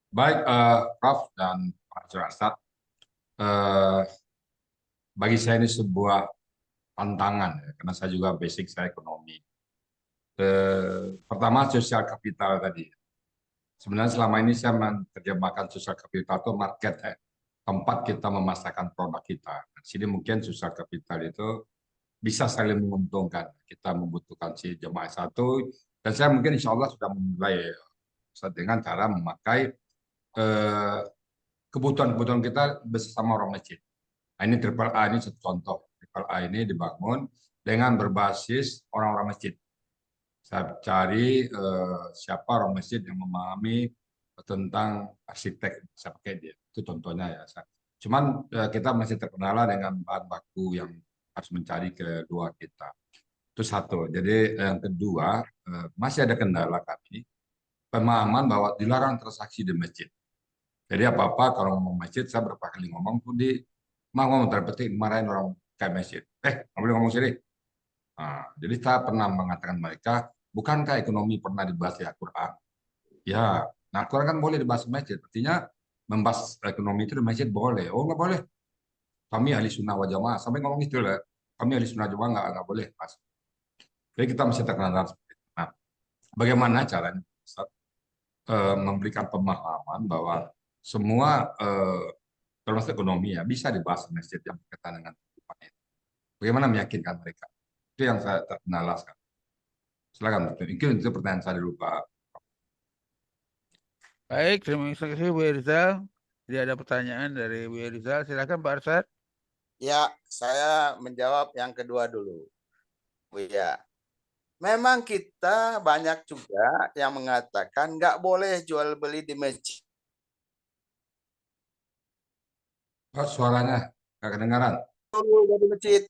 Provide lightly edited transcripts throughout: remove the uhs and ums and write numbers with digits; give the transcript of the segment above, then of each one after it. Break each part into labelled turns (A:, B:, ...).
A: Baik, Prof. dan Pak Surastad, eh, bagi saya ini sebuah tantangan, ya, karena saya juga basic saya ekonomi. Pertama, sosial kapital tadi. Sebenarnya selama ini saya menerjemahkan sosial kapital itu market, tempat kita memasarkan produk kita. Di sini mungkin sosial kapital itu bisa saling menguntungkan. Kita membutuhkan si jemaah satu, dan saya mungkin insya Allah sudah memulai dengan cara memakai eh, kebutuhan-kebutuhan kita bersama orang masjid. Nah, ini Triple A ini satu contoh. Triple A ini dibangun dengan berbasis orang-orang masjid. Saya cari siapa orang masjid yang memahami tentang arsitek, saya pakai dia. Itu contohnya ya. Cuman kita masih terkendala dengan bahan baku yang harus mencari kedua kita. Itu satu. Jadi yang kedua, masih ada kendala kami, pemahaman bahwa dilarang transaksi di masjid. Jadi apa-apa kalau ngomong masjid, saya berapa kali ngomong tuh mau ngomong terpetik marahin orang kayak masjid. Nggak boleh ngomong sini. Nah, jadi saya pernah mengatakan mereka, bukankah ekonomi pernah dibahas di Al-Quran? Ya, nah Al-Quran kan boleh dibahas di masjid. Artinya membahas ekonomi itu di masjid boleh. Oh nggak boleh. Kami ahli sunnah wal jamaah. Sampai ngomong itu lah. Kami ahli sunnah jamaah nggak boleh. Mas. Jadi kita masih terkenal seperti itu. Nah, bagaimana caranya Ustaz, memberikan pemahaman bahwa semua termasuk ekonomi ya bisa dibahas di masjid yang berkaitan dengan kehidupan itu. Bagaimana meyakinkan mereka? Itu yang saya terkendala sekarang. Silakan, mungkin itu pertanyaan saya dulu Pak.
B: Baik, terima kasih Bu Irizal. Tidak ada pertanyaan dari Bu Irizal. Silakan Pak Arsad.
C: Ya, saya menjawab yang kedua dulu. Bu ya, memang kita banyak juga yang mengatakan nggak boleh jual beli di masjid.
A: Oh, suaranya nggak kedengaran.
C: Dulu dari masjid,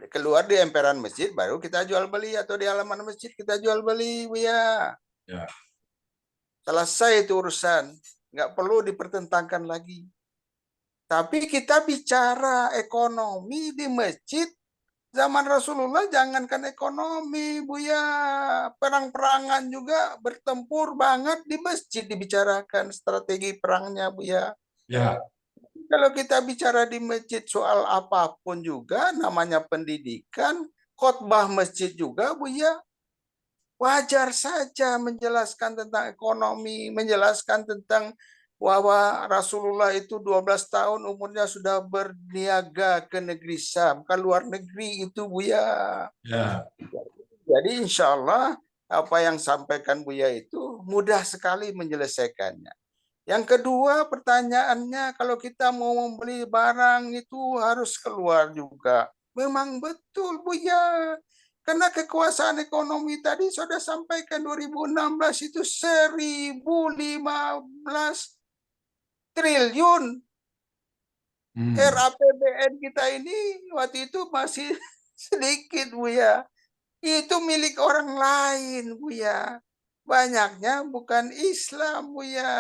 C: keluar di emperan masjid, baru kita jual beli atau di halaman masjid kita jual beli, Bu ya.
A: Ya,
C: Selesai itu urusan, nggak perlu dipertentangkan lagi. Tapi kita bicara ekonomi di masjid, zaman Rasulullah jangankan ekonomi, Buya. Perang-perangan juga bertempur banget di masjid dibicarakan strategi perangnya, Buya.
A: ya,
C: Kalau kita bicara di masjid soal apapun juga, namanya pendidikan, khotbah masjid juga, Buya. Wajar saja menjelaskan tentang ekonomi, menjelaskan tentang bahwa Rasulullah itu 12 tahun umurnya sudah berniaga ke negeri Syam, ke luar negeri itu Buya.
A: ya,
C: Jadi insya Allah apa yang sampaikan Buya itu mudah sekali menyelesaikannya. Yang kedua pertanyaannya, kalau kita mau membeli barang itu harus keluar juga. Memang betul Buya. Karena kekuasaan ekonomi tadi sudah sampaikan 2016 itu 1015 triliun. RAPBN kita ini waktu itu masih sedikit Buya. Itu milik orang lain Buya. Banyaknya bukan Islam Buya.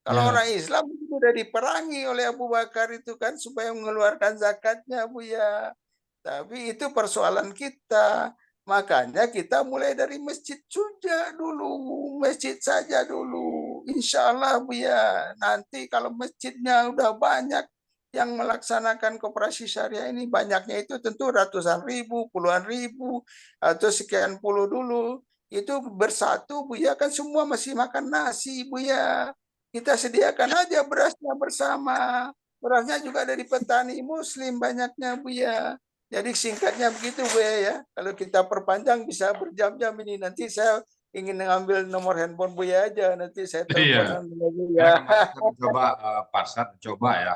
C: Kalau
A: ya,
C: orang Islam itu sudah diperangi oleh Abu Bakar itu kan supaya mengeluarkan zakatnya Buya. Tapi itu persoalan kita. Makanya kita mulai dari masjid saja dulu, masjid saja dulu. Insya Allah Buya, nanti kalau masjidnya udah banyak yang melaksanakan koperasi syariah ini, banyaknya itu tentu ratusan ribu, puluhan ribu, atau sekian puluh dulu. Itu bersatu Buya, kan semua masih makan nasi Buya. Kita sediakan aja berasnya bersama. Berasnya juga dari petani muslim banyaknya Buya. Jadi singkatnya begitu Bu ya. Kalau kita perpanjang bisa berjam-jam ini. Nanti saya ingin mengambil nomor handphone Buya aja. Nanti saya
A: iya.
C: teleponan Bu
A: Karena
C: ya.
A: kemarin saya mencoba pasar, coba ya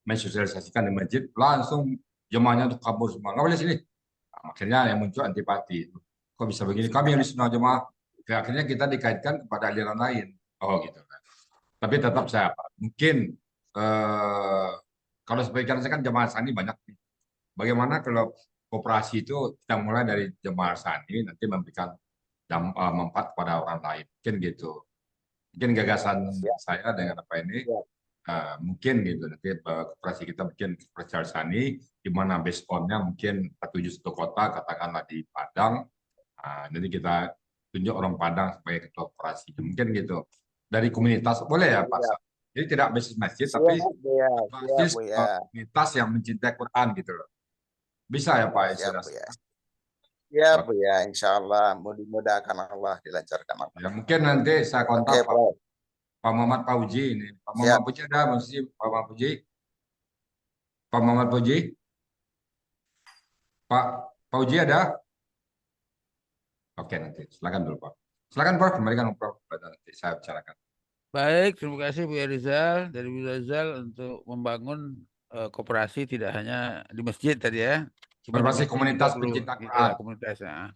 A: mensosialisasikan di masjid, langsung jemaahnya tuh kabur semua. Nggak boleh sini. Nah, akhirnya yang muncul antipati. Kok bisa begini? Kami yang di sunnah jemaah. Akhirnya kita dikaitkan kepada aliran lain. Oh gitu kan. Tapi tetap saya apa? Mungkin eh, kalau sebagian saya kan jemaah sani banyak. Bagaimana kalau kooperasi itu kita mulai dari jemaah sani nanti memberikan manfaat kepada orang lain. Mungkin gitu. Mungkin gagasan saya dengan apa ini mungkin gitu nanti kooperasi kita bikin kooperasi sani di mana base on-nya mungkin tujuh satu kota katakanlah di Padang. Jadi kita tunjuk orang Padang sebagai ketua kooperasi mungkin gitu. dari komunitas, boleh ya Pak?
C: Siap,
A: Jadi tidak basis masjid,
C: siap
A: tapi
C: Buya, siap
A: basis
C: Buya,
A: komunitas yang mencintai Quran gitu loh. Bisa ya Pak
C: siap
A: istilah
C: Buya.
A: saya?
C: Siap
A: Oke.
C: Buya, insya Allah dimudahkan Allah, dilancarkan Allah.
A: Ya, mungkin nanti saya
C: Oke,
A: kontak
C: Prof.
A: Pak Muhammad Fauji ini. Pak
C: Siap.
A: Muhammad Fauji ada, mesti Pak Muhammad Fauji. Pak Muhammad Fauji, Pak Fauji ada? Oke, nanti silakan dulu Pak. Silakan Prof, kembalikan Prof. Nanti saya bicarakan.
B: Baik, terima kasih Bu Rizal dari Bu Rizal untuk membangun koperasi tidak hanya di masjid tadi ya, cuma di
A: Berbasis
B: masjid juga
A: komunitas
B: perlu
A: pencinta
B: ya
A: Quran.
B: komunitas. Ya.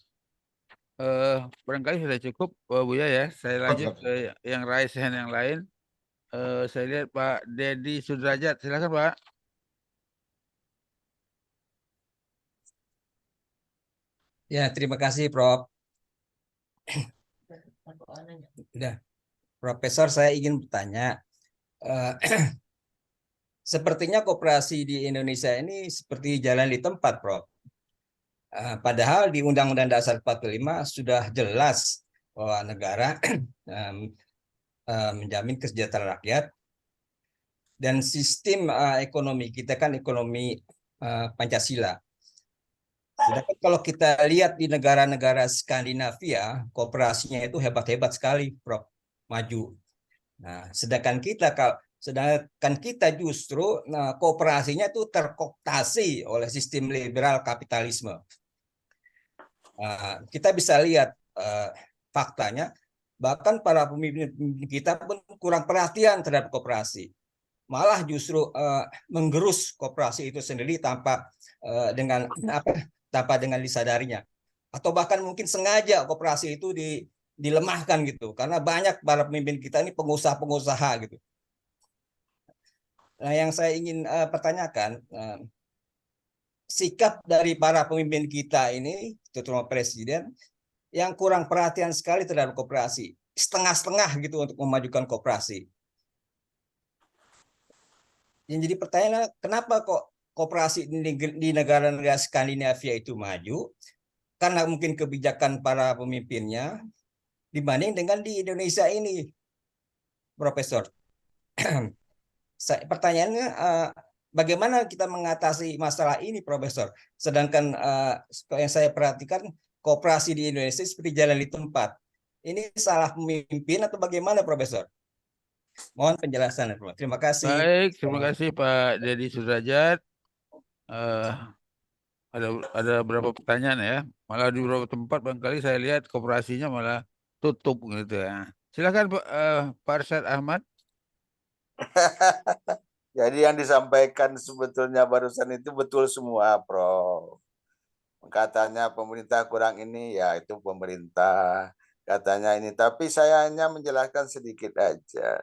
B: Barangkali sudah cukup Buya ya. Saya
A: Cukup,
B: lanjut ke yang raise hand yang lain. Saya lihat Pak Dedi Sudrajat, silakan Pak.
D: Ya, terima kasih, Prof. Udah, Profesor, saya ingin bertanya, eh, sepertinya koperasi di Indonesia ini seperti jalan di tempat, Prof. Padahal di Undang-Undang Dasar 45 sudah jelas bahwa negara menjamin kesejahteraan rakyat dan sistem ekonomi kita kan ekonomi Pancasila. Sedangkan kalau kita lihat di negara-negara Skandinavia, koperasinya itu hebat-hebat sekali, Prof. Maju. Nah, sedangkan kita justru kooperasinya itu terkooptasi oleh sistem liberal kapitalisme. Kita bisa lihat faktanya, bahkan para pemimpin kita pun kurang perhatian terhadap kooperasi. Malah justru menggerus kooperasi itu sendiri tanpa dengan disadarinya. Atau bahkan mungkin sengaja kooperasi itu dilemahkan gitu, karena banyak para pemimpin kita ini pengusaha-pengusaha gitu. Nah, yang saya ingin pertanyakan, sikap dari para pemimpin kita ini, terutama presiden, yang kurang perhatian sekali terhadap koperasi, setengah-setengah gitu untuk memajukan koperasi. Yang jadi pertanyaan, kenapa kok koperasi di negara-negara Skandinavia itu maju? Karena mungkin kebijakan para pemimpinnya dibanding dengan di Indonesia ini, Profesor. Pertanyaannya, bagaimana kita mengatasi masalah ini, Profesor? Sedangkan yang saya perhatikan, koperasi di Indonesia seperti jalan di tempat. Ini salah pemimpin atau bagaimana, Profesor? Mohon penjelasan, Prof. Terima kasih.
B: Baik, terima kasih Pak Dedi Sudrajat. Ada beberapa pertanyaan ya. Malah di beberapa tempat barangkali saya lihat koperasinya malah tutup gitu ya. Silakan Pak Arsyad Ahmad.
C: Jadi yang disampaikan sebetulnya barusan itu betul semua, Prof. Katanya pemerintah kurang ini, ya itu pemerintah. Katanya ini, tapi saya hanya menjelaskan sedikit aja.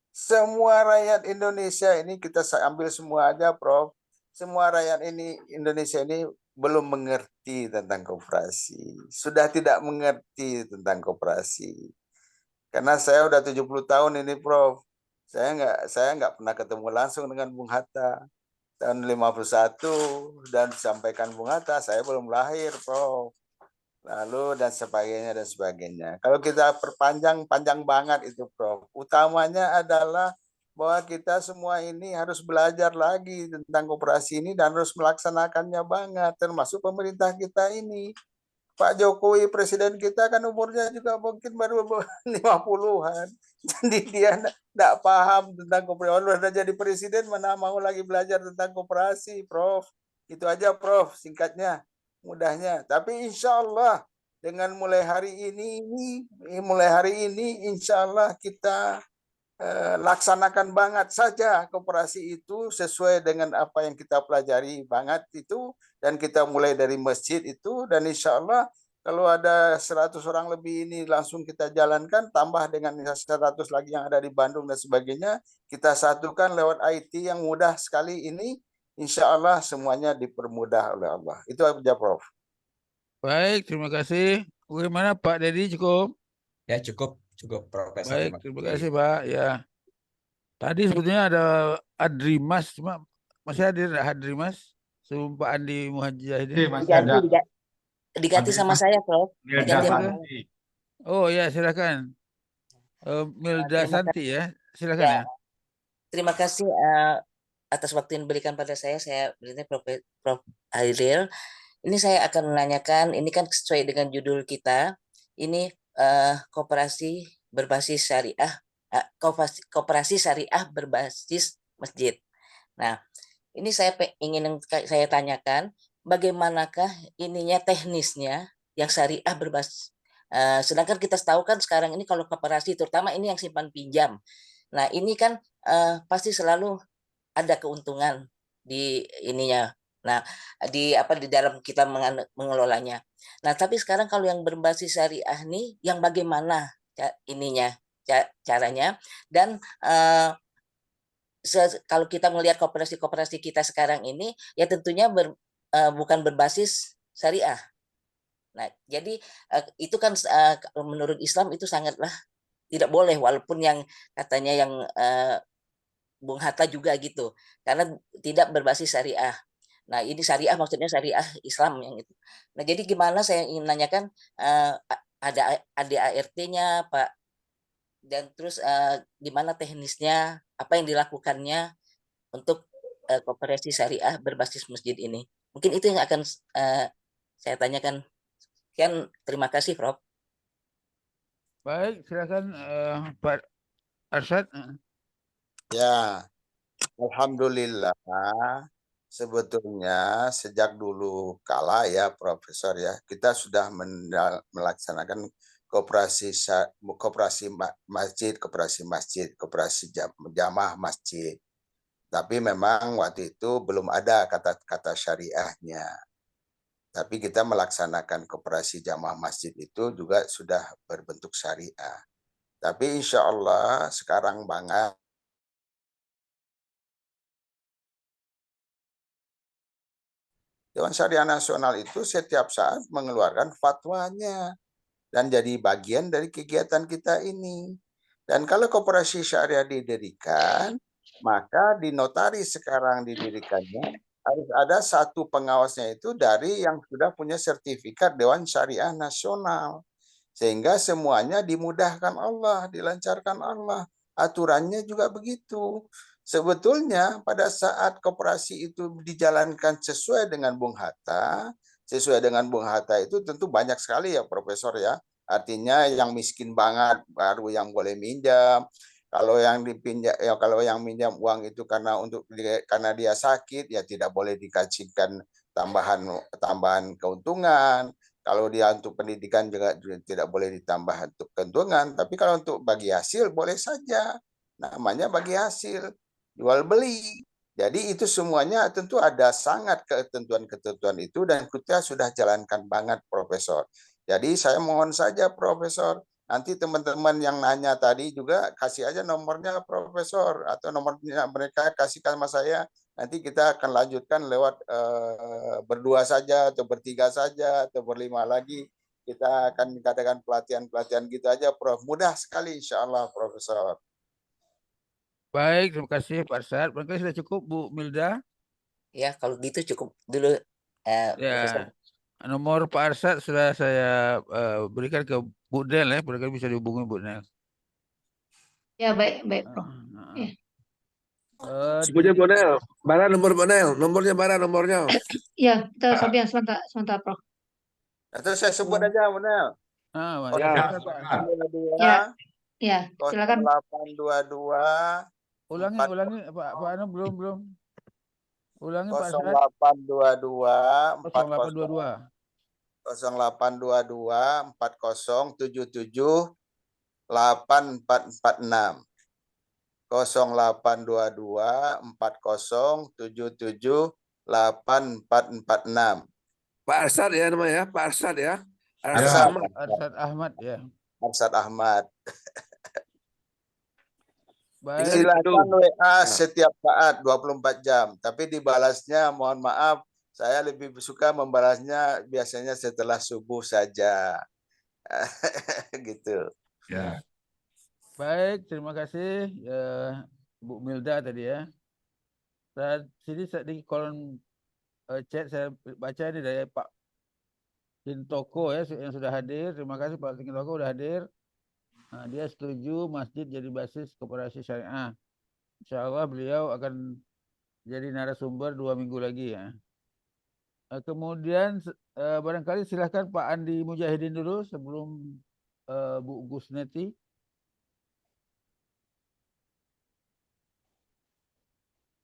C: Semua rakyat Indonesia ini kita ambil semua aja, Prof. Semua rakyat Indonesia ini belum mengerti tentang koperasi. Sudah tidak mengerti tentang koperasi. Karena saya udah 70 tahun ini, Prof. Saya nggak pernah ketemu langsung dengan Bung Hatta. Tahun 51 dan disampaikan Bung Hatta, saya belum lahir, Prof. Lalu dan sebagainya. Kalau kita perpanjang, panjang banget itu, Prof. Utamanya adalah bahwa kita semua ini harus belajar lagi tentang koperasi ini dan harus melaksanakannya banget, termasuk pemerintah kita ini. Pak Jokowi presiden kita kan umurnya juga mungkin baru 50-an. Jadi dia enggak paham tentang koperasi. Udah jadi presiden mana mau lagi belajar tentang koperasi, Prof. Itu aja, Prof, singkatnya, mudahnya. Tapi insya Allah dengan mulai hari ini insya Allah kita laksanakan banget saja koperasi itu sesuai dengan apa yang kita pelajari banget itu, dan kita mulai dari masjid itu, dan insya Allah kalau ada 100 orang lebih ini langsung kita jalankan, tambah dengan 100 lagi yang ada di Bandung dan sebagainya, kita satukan lewat IT yang mudah sekali ini, insya Allah semuanya dipermudah oleh Allah. Itu aja, Prof.
B: Baik, terima kasih. Bagaimana Pak Dedi, cukup?
D: Ya, cukup, Profesor.
B: Baik, terima kasih Pak. Ya, tadi sebetulnya ada Adrimas, cuma masih hadir Adrimas sebelum Pak Andi Muhajidin.
A: Masih ada.
E: Diganti sama saya, Prof.
A: Dia
E: Diganti
A: ada
E: sama
A: nanti.
B: Oh ya, silakan. Milda
E: Terima
B: Santi ya, silakan
E: Ya,
B: ya.
E: terima kasih atas waktu yang diberikan pada saya. Saya berarti Prof. Hairil. Ini saya akan menanyakan, ini kan sesuai dengan judul kita. Ini koperasi berbasis syariah, koperasi syariah berbasis masjid. Nah, ini ingin saya tanyakan, bagaimanakah ininya teknisnya yang syariah berbasis. Sedangkan kita tahu kan sekarang ini kalau koperasi, terutama ini yang simpan pinjam. Nah, ini kan pasti selalu ada keuntungan di ininya. Nah, di dalam kita mengelolanya. Nah, tapi sekarang kalau yang berbasis syariah nih, yang bagaimana ininya caranya, dan kalau kita melihat koperasi-koperasi kita sekarang ini, ya tentunya bukan berbasis syariah. Nah, jadi itu kan menurut Islam itu sangatlah tidak boleh, walaupun yang katanya yang Bung Hatta juga gitu, karena tidak berbasis syariah. Nah, ini syariah maksudnya syariah Islam yang itu. Nah, jadi gimana saya ingin menanyakan, ada ADART-nya, Pak, dan terus gimana teknisnya, apa yang dilakukannya untuk koperasi syariah berbasis masjid ini. Mungkin itu yang akan saya tanyakan. Sekian, terima kasih, Prof.
B: Baik, silakan Pak Arsyad.
C: Ya, alhamdulillah. Sebetulnya sejak dulu kala ya Profesor ya, kita sudah melaksanakan koperasi masjid, koperasi jamaah masjid. Tapi memang waktu itu belum ada kata-kata syariahnya. Tapi kita melaksanakan koperasi jamaah masjid itu juga sudah berbentuk syariah. Tapi insya Allah sekarang banget Dewan Syariah Nasional itu setiap saat mengeluarkan fatwanya dan jadi bagian dari kegiatan kita ini. Dan kalau koperasi syariah didirikan, maka di notaris sekarang didirikannya harus ada satu pengawasnya itu dari yang sudah punya sertifikat Dewan Syariah Nasional. Sehingga semuanya dimudahkan Allah, dilancarkan Allah. Aturannya juga begitu. Sebetulnya pada saat koperasi itu dijalankan sesuai dengan Bung Hatta, itu tentu banyak sekali ya Profesor ya. Artinya yang miskin banget baru yang boleh minjam. Kalau yang minjam uang itu karena dia sakit ya tidak boleh dikasihkan tambahan keuntungan. Kalau dia untuk pendidikan juga tidak boleh ditambah untuk keuntungan, tapi kalau untuk bagi hasil boleh saja. Namanya bagi hasil, jual beli. Jadi itu semuanya tentu ada sangat ketentuan-ketentuan itu dan kita sudah jalankan banget Profesor. Jadi saya mohon saja Profesor, nanti teman-teman yang nanya tadi juga kasih aja nomornya Profesor atau nomornya mereka kasihkan sama saya. Nanti kita akan lanjutkan lewat berdua saja atau bertiga saja atau berlima lagi. Kita akan mengadakan pelatihan-pelatihan gitu aja Prof. Mudah sekali insya Allah Profesor.
B: Baik, terima kasih Pak Arsyad. Barangkali sudah cukup Bu Milda.
E: Ya, kalau gitu cukup dulu, Profesor.
B: Ya, nomor Pak Arsyad sudah saya berikan ke Bu Del ya, barangkali bisa dihubungi Bu Del.
F: Ya, baik, baik, Prof. Ya.
G: Sebutnya Bonel, bara nomornya bara nomornya.
F: Ya, kita Sobian sebentar, Prof.
C: Atau saya sebut aja Munel.
B: Ya.
F: Ya, ya, silakan.
C: 0822
B: Ulangi Pak Anu belum. Ulangi Pak Arsyad.
C: 0822
B: 0822
C: 0822 4077 8446 0822 4077 8446.
G: Pak Arsyad ya namanya ya, Pak Arsyad ya.
B: Arsyad Ahmad ya.
C: Arsyad Ahmad.
B: Baik.
C: Silakan WA setiap saat 24 jam, tapi dibalasnya mohon maaf, saya lebih suka membalasnya biasanya setelah subuh saja. Gitu.
A: Ya.
B: Baik, terima kasih Bu Milda tadi ya. Dan sini di kolom chat saya baca ini dari Pak Hintoko ya yang sudah hadir. Terima kasih Pak Hintoko sudah hadir. Dia setuju masjid jadi basis koperasi syariah. Insya Allah beliau akan jadi narasumber 2 minggu lagi ya. Kemudian barangkali silahkan Pak Andi Mujahidin dulu sebelum Bu Gusneti.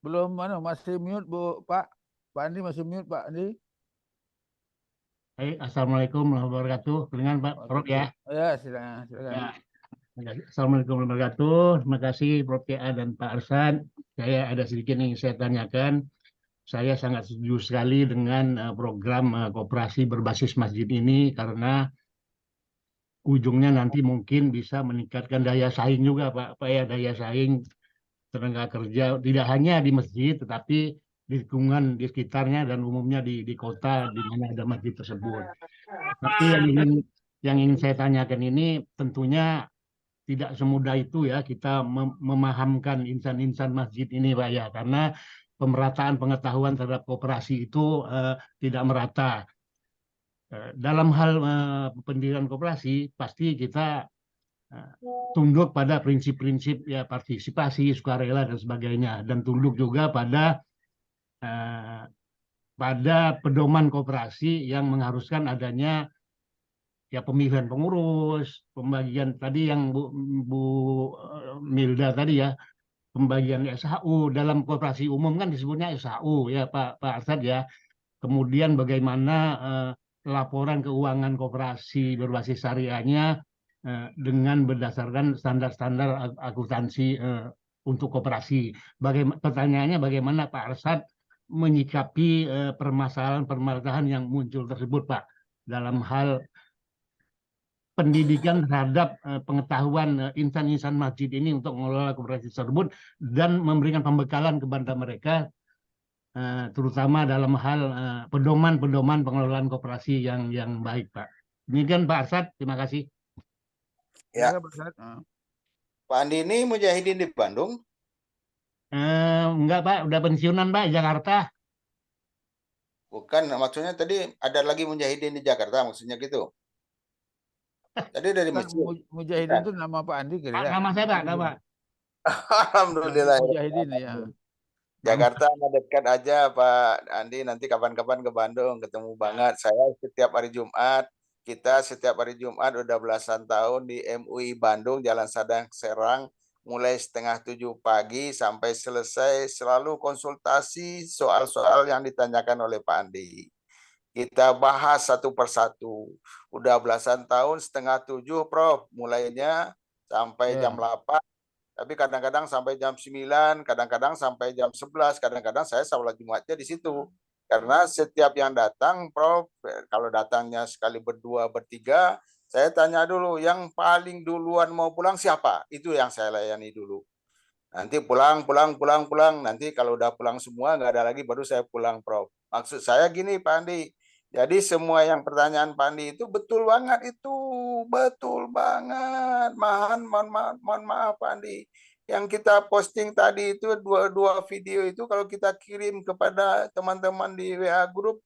B: Belum mana masih mute Bu Pak. Pak Andi masih mute Pak Andi.
H: Baik, Assalamualaikum warahmatullahi wabarakatuh. Dengan Pak Prof ya.
B: Ya, silakan.
H: Ya. Assalamualaikum warahmatullahi wabarakatuh. Terima kasih Prof TA dan Pak Arsan. Saya ada sedikit yang saya tanyakan. Saya sangat setuju sekali dengan program koperasi berbasis masjid ini karena ujungnya nanti mungkin bisa meningkatkan daya saing juga Pak ya, daya saing tenaga kerja tidak hanya di masjid tetapi di lingkungan di sekitarnya dan umumnya di kota di mana ada masjid tersebut. Tapi yang ingin saya tanyakan ini tentunya tidak semudah itu ya kita memahamkan insan-insan masjid ini Pak ya, karena pemerataan pengetahuan terhadap koperasi itu tidak merata. Dalam hal pendirian koperasi pasti kita tunduk pada prinsip-prinsip ya partisipasi, sukarela dan sebagainya, dan tunduk juga pada pedoman koperasi yang mengharuskan adanya ya pemilihan pengurus, pembagian tadi yang Bu Milda tadi ya, pembagian SHU dalam koperasi umum kan disebutnya SHU ya Pak Arsad ya. Kemudian bagaimana laporan keuangan koperasi berbasis syariahnya dengan berdasarkan standar-standar akuntansi untuk koperasi. Pertanyaannya bagaimana Pak Arsad menyikapi permasalahan yang muncul tersebut Pak dalam hal pendidikan terhadap pengetahuan insan-insan masjid ini untuk mengelola koperasi tersebut dan memberikan pembekalan kepada mereka terutama dalam hal pedoman-pedoman pengelolaan koperasi yang baik Pak. Demikian Pak Arsad, terima kasih.
C: Ya. Pak Andi ini Mujahidin di Bandung?
H: Enggak Pak, udah pensiunan Pak, Jakarta.
C: Bukan, maksudnya tadi ada lagi Mujahidin di Jakarta, maksudnya gitu. Tadi dari masjid.
B: Mujahidin itu nama Pak Andi kali ya?
H: Nama saya Pak, nama.
C: Alhamdulillah.
B: Mujahidin ya.
C: Jakarta dekat aja Pak Andi, nanti kapan-kapan ke Bandung ketemu banget. Saya setiap hari Jumat, kita setiap hari Jumat udah belasan tahun di MUI Bandung, Jalan Sadang Serang, mulai 6:30 pagi sampai selesai selalu konsultasi soal-soal yang ditanyakan oleh Pak Andi. Kita bahas satu persatu. Udah belasan tahun, 6:30 Prof, mulainya sampai jam 8. Tapi kadang-kadang sampai jam 9, kadang-kadang sampai jam 11, kadang-kadang saya sholat Jumatnya di situ. Karena setiap yang datang, Prof, kalau datangnya sekali berdua, bertiga, saya tanya dulu, yang paling duluan mau pulang siapa? Itu yang saya layani dulu. Nanti pulang. Nanti kalau udah pulang semua, nggak ada lagi, baru saya pulang, Prof. Maksud saya gini, Pak Andi. Jadi semua yang pertanyaan Pak Andi itu betul banget itu. Betul banget. Mohon maaf Pak Andi. Yang kita posting tadi itu dua video itu kalau kita kirim kepada teman-teman di WA Group,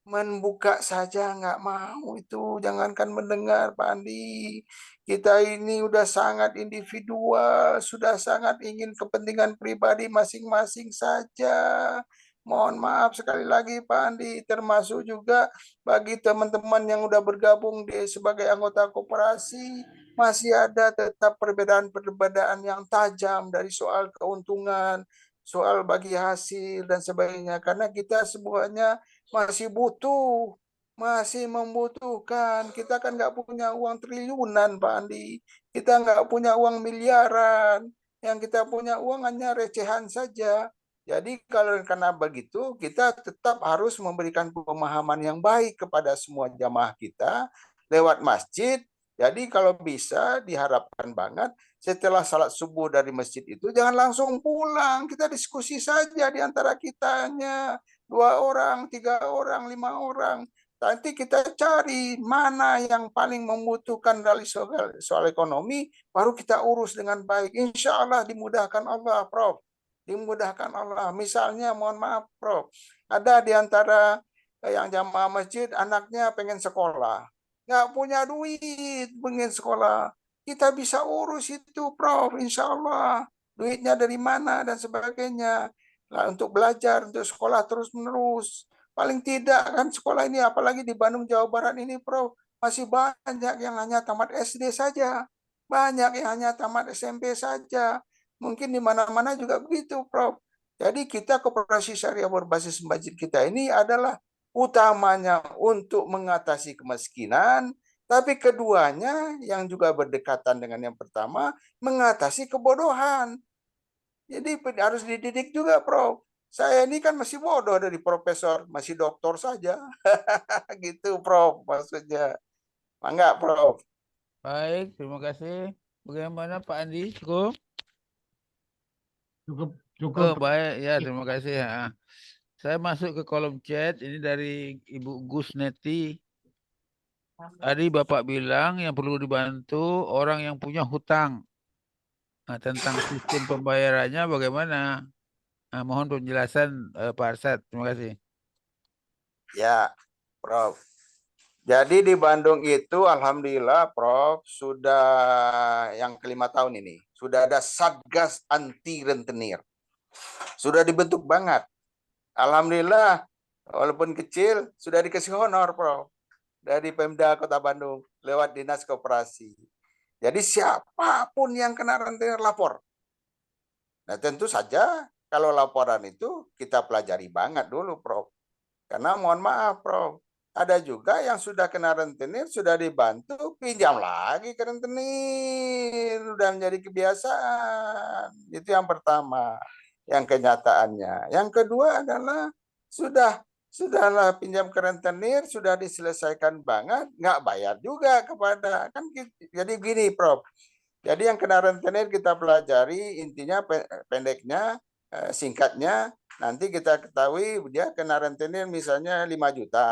C: membuka saja nggak mau itu, jangankan mendengar Pak Andi. Kita ini udah sangat individual, sudah sangat ingin kepentingan pribadi masing-masing saja. Mohon maaf sekali lagi Pak Andi, termasuk juga bagi teman-teman yang udah bergabung sebagai anggota koperasi, masih ada tetap perbedaan-perbedaan yang tajam dari soal keuntungan, soal bagi hasil dan sebagainya. Karena kita semuanya masih butuh, masih membutuhkan. Kita kan nggak punya uang triliunan, Pak Andi. Kita nggak punya uang miliaran. Yang kita punya uang hanya recehan saja. Jadi kalau karena begitu, kita tetap harus memberikan pemahaman yang baik kepada semua jamaah kita lewat masjid. Jadi kalau bisa diharapkan banget setelah salat subuh dari masjid itu jangan langsung pulang. Kita diskusi saja di antara kitanya. 2 orang, 3 orang, 5 orang. Nanti kita cari mana yang paling membutuhkan dari soal ekonomi, baru kita urus dengan baik. Insya Allah dimudahkan Allah, Prof. Dimudahkan Allah. Misalnya, mohon maaf, Prof. Ada di antara yang jamaah masjid, anaknya pengen sekolah. Nggak punya duit, pengen sekolah. kita bisa urus itu, Prof. Insya Allah. Duitnya dari mana dan sebagainya. Nah, untuk belajar, untuk sekolah terus-menerus. Paling tidak kan sekolah ini, apalagi di Bandung, Jawa Barat ini, Prof. Masih banyak yang hanya tamat SD saja. Banyak yang hanya tamat SMP saja. Mungkin di mana-mana juga begitu, Prof. Jadi kita koperasi syariah berbasis masjid kita ini adalah utamanya untuk mengatasi kemiskinan, tapi keduanya yang juga berdekatan dengan yang pertama, mengatasi kebodohan. Jadi harus dididik juga, Prof. Saya ini kan masih bodoh dari profesor, masih doktor saja. Gitu, Prof. Maksudnya. Enggak, Prof.
B: Baik, terima kasih. Bagaimana Pak Andi? Cukup?
H: Cukup,
B: Oh,
H: cukup.
B: baik. Ya, terima kasih. Ya. Saya masuk ke kolom chat. Ini dari Ibu Gusneti. Tadi Bapak bilang yang perlu dibantu orang yang punya hutang. Nah, tentang sistem pembayarannya bagaimana? Nah, mohon penjelasan Pak Arsad. Terima kasih.
C: Ya, Prof. Jadi di Bandung itu alhamdulillah Prof sudah yang ke-5 tahun ini. Sudah ada Satgas Anti Rentenir. Sudah dibentuk banget. Alhamdulillah walaupun kecil sudah dikasih honor Prof dari Pemda Kota Bandung lewat Dinas Koperasi. Jadi siapapun yang kena rentenir lapor. Nah tentu saja kalau laporan itu kita pelajari banget dulu Prof. Karena mohon maaf Prof, ada juga yang sudah kena rentenir, sudah dibantu, pinjam lagi ke rentenir. Sudah menjadi kebiasaan. Itu yang pertama, yang kenyataannya. Yang kedua adalah sudahlah pinjam ke rentenir, sudah diselesaikan banget, nggak bayar juga kepada, kan jadi gini Prof. Jadi yang kena rentenir kita pelajari, intinya pendeknya, singkatnya, nanti kita ketahui dia kena rentenir misalnya 5 juta.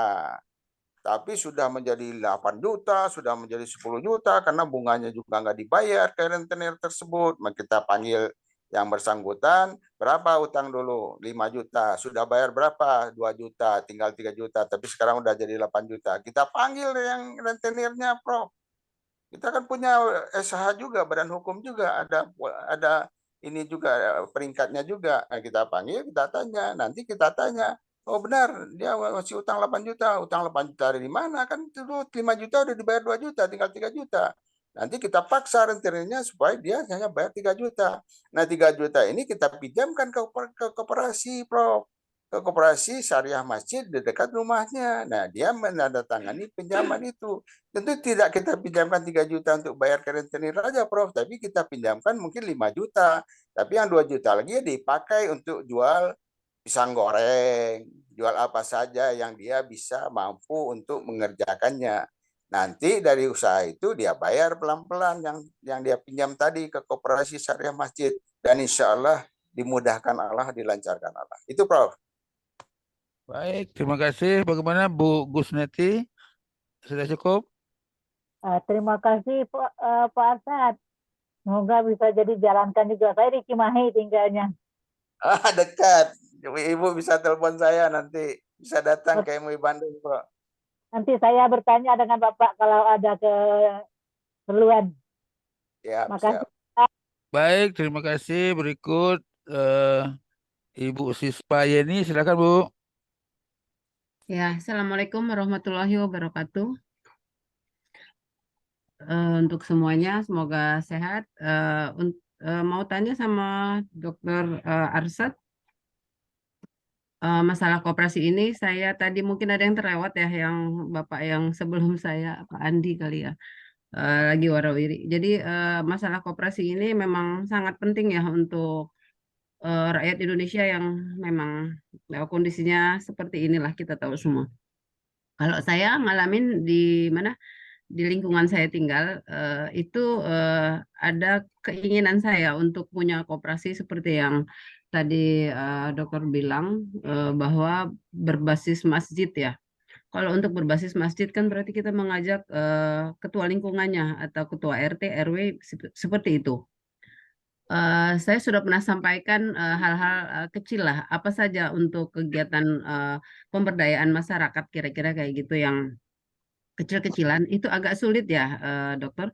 C: Tapi sudah menjadi 8 juta, sudah menjadi 10 juta karena bunganya juga nggak dibayar ke rentenir tersebut. Maka kita panggil yang bersangkutan, berapa utang dulu? 5 juta. Sudah bayar berapa? 2 juta, tinggal 3 juta. Tapi sekarang udah jadi 8 juta. Kita panggil yang rentenirnya, Prof. Kita kan punya SH juga, badan hukum juga, ada ini juga peringkatnya juga. Nah, kita panggil, kita tanya, nanti kita tanya, oh benar dia masih utang 8 juta, utang 8 juta dari mana? Kan itu 5 juta udah dibayar 2 juta, tinggal 3 juta. Nanti kita paksa rentenirnya supaya dia hanya bayar 3 juta. Nah 3 juta ini kita pinjamkan ke koperasi, Prof. Ke koperasi syariah masjid di dekat rumahnya. Nah dia menandatangani pinjaman itu. Tentu tidak kita pinjamkan 3 juta untuk bayar ke rentenir aja, Prof. Tapi kita pinjamkan mungkin 5 juta. Tapi yang 2 juta lagi dipakai untuk jual pisang goreng, jual apa saja yang dia bisa mampu untuk mengerjakannya. Nanti dari usaha itu dia bayar pelan-pelan yang dia pinjam tadi ke koperasi syariah masjid. Dan insya Allah dimudahkan Allah, dilancarkan Allah. Itu, Prof.
B: Baik, terima kasih. Bagaimana Bu Gusneti? Sudah cukup?
I: Terima kasih Pak Arsad. Semoga bisa jadi jalankan juga. Saya di Cimahi tinggalnya.
C: Dekat. Ibu bisa telepon saya nanti. Bisa datang ke MUI Bandung, Bro.
I: Nanti saya bertanya dengan Bapak kalau ada keperluan.
C: Siap,
I: Makasih.
C: siap.
B: Baik, terima kasih. Berikut Ibu Sispa Yeni, silakan Bu.
J: Ya, Assalamualaikum warahmatullahi wabarakatuh. Untuk semuanya, semoga sehat. Mau tanya sama Dr. Arsad, masalah koperasi ini, saya tadi mungkin ada yang terlewat ya, yang Bapak yang sebelum saya, Pak Andi kali ya, lagi warawiri. Jadi masalah koperasi ini memang sangat penting ya untuk rakyat Indonesia yang memang kondisinya seperti inilah, kita tahu semua. Kalau saya ngalamin di mana, di lingkungan saya tinggal, itu ada keinginan saya untuk punya koperasi seperti yang tadi dokter bilang, bahwa berbasis masjid ya. Kalau untuk berbasis masjid kan berarti kita mengajak ketua lingkungannya atau ketua RT, RW seperti itu. Saya sudah pernah sampaikan hal-hal kecil lah, apa saja untuk kegiatan pemberdayaan masyarakat kira-kira kayak gitu yang kecil-kecilan, itu agak sulit ya dokter.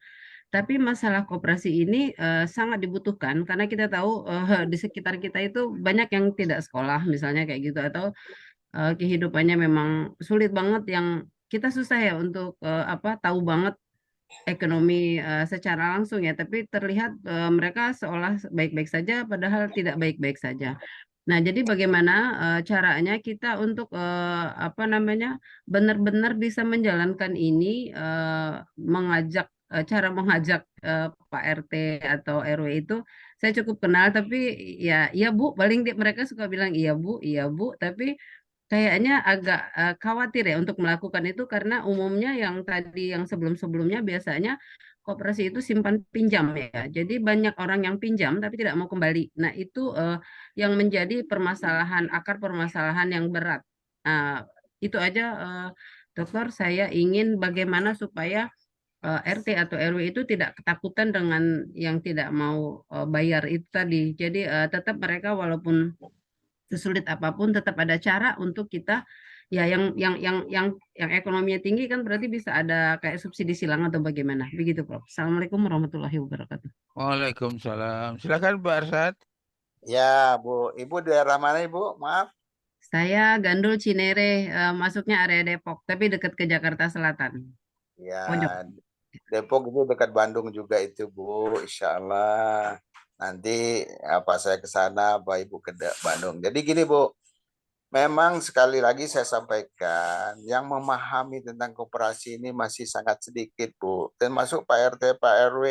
J: Tapi masalah koperasi ini sangat dibutuhkan karena kita tahu di sekitar kita itu banyak yang tidak sekolah misalnya kayak gitu, atau kehidupannya memang sulit banget, yang kita susah ya untuk tahu banget ekonomi secara langsung ya, tapi terlihat mereka seolah baik-baik saja padahal tidak baik-baik saja. Nah, jadi bagaimana caranya kita untuk benar-benar bisa menjalankan ini, cara mengajak Pak RT atau RW itu saya cukup kenal, tapi ya iya Bu, paling mereka suka bilang iya Bu, tapi kayaknya agak khawatir ya untuk melakukan itu karena umumnya yang tadi yang sebelum-sebelumnya biasanya koperasi itu simpan pinjam ya. Jadi banyak orang yang pinjam tapi tidak mau kembali. Nah, itu yang menjadi akar permasalahan yang berat. Nah, itu aja Dokter, saya ingin bagaimana supaya RT atau RW itu tidak ketakutan dengan yang tidak mau bayar itu tadi. Jadi tetap mereka walaupun sesulit apapun tetap ada cara untuk kita ya, yang ekonominya tinggi kan berarti bisa ada kayak subsidi silang atau bagaimana begitu Prof. Assalamualaikum warahmatullahi wabarakatuh.
B: Waalaikumsalam. Silakan Pak Arsad.
C: Ya, Bu. Ibu daerah mana, Ibu? Maaf.
J: Saya Gandul Cinere, masuknya area Depok tapi dekat ke Jakarta Selatan. Pojok.
C: Ya, Depok itu dekat Bandung juga itu, Bu. Insya Allah. Nanti saya ke sana, Pak Ibu ke Bandung. Jadi gini, Bu. Memang sekali lagi saya sampaikan, yang memahami tentang koperasi ini masih sangat sedikit, Bu. Termasuk Pak RT, Pak RW.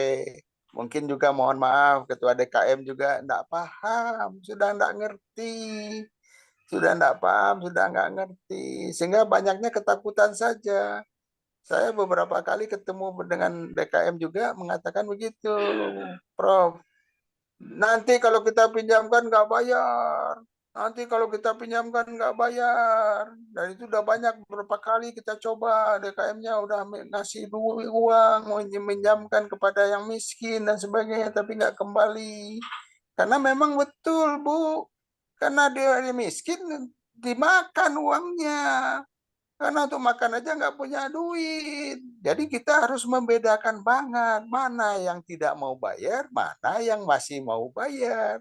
C: Mungkin juga mohon maaf, Ketua DKM juga enggak paham, sudah enggak ngerti. Sudah enggak paham, sudah enggak ngerti. Sehingga banyaknya ketakutan saja. Saya beberapa kali ketemu dengan DKM juga mengatakan begitu, Prof. Nanti kalau kita pinjamkan nggak bayar. Nanti kalau kita pinjamkan nggak bayar. Dan itu udah banyak beberapa kali kita coba. DKM-nya udah ngasih uang, meminjamkan kepada yang miskin dan sebagainya, tapi nggak kembali. Karena memang betul, Bu. Karena dia miskin, dimakan uangnya. Karena untuk makan aja nggak punya duit. Jadi kita harus membedakan banget mana yang tidak mau bayar, mana yang masih mau bayar.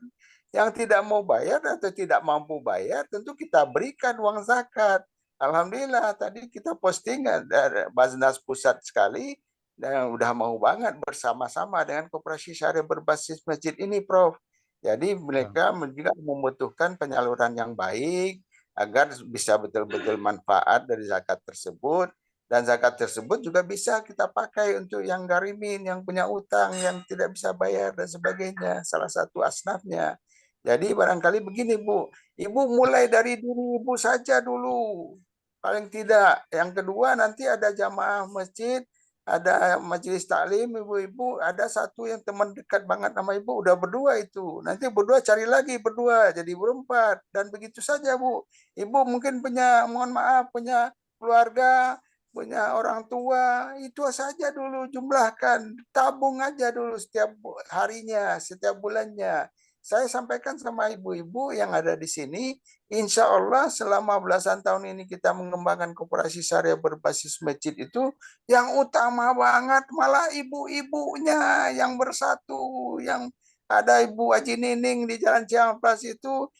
C: Yang tidak mau bayar atau tidak mampu bayar, tentu kita berikan uang zakat. Alhamdulillah tadi kita posting dari Basnas Pusat sekali, dan udah mau banget bersama-sama dengan Koperasi Syariah berbasis masjid ini, Prof. Jadi mereka juga membutuhkan penyaluran yang baik, agar bisa betul-betul manfaat dari zakat tersebut, dan zakat tersebut juga bisa kita pakai untuk yang garimin, yang punya utang, yang tidak bisa bayar dan sebagainya, salah satu asnafnya. Jadi barangkali begini, Bu, Ibu mulai dari diri Ibu saja dulu, paling tidak. Yang kedua nanti ada jamaah masjid, ada majelis taklim, ibu-ibu, ada satu yang teman dekat banget sama ibu, udah berdua itu. Nanti berdua cari lagi berdua, jadi berempat. Dan begitu saja, Bu. Ibu mungkin punya, mohon maaf, punya keluarga, punya orang tua, itu saja dulu jumlahkan. Tabung aja dulu setiap harinya, setiap bulannya. Saya sampaikan sama ibu-ibu yang ada di sini, insya Allah selama belasan tahun ini kita mengembangkan koperasi syariah berbasis masjid itu, yang utama banget malah ibu-ibunya yang bersatu. Yang ada Ibu Haji Nining di Jalan Ciamplas itu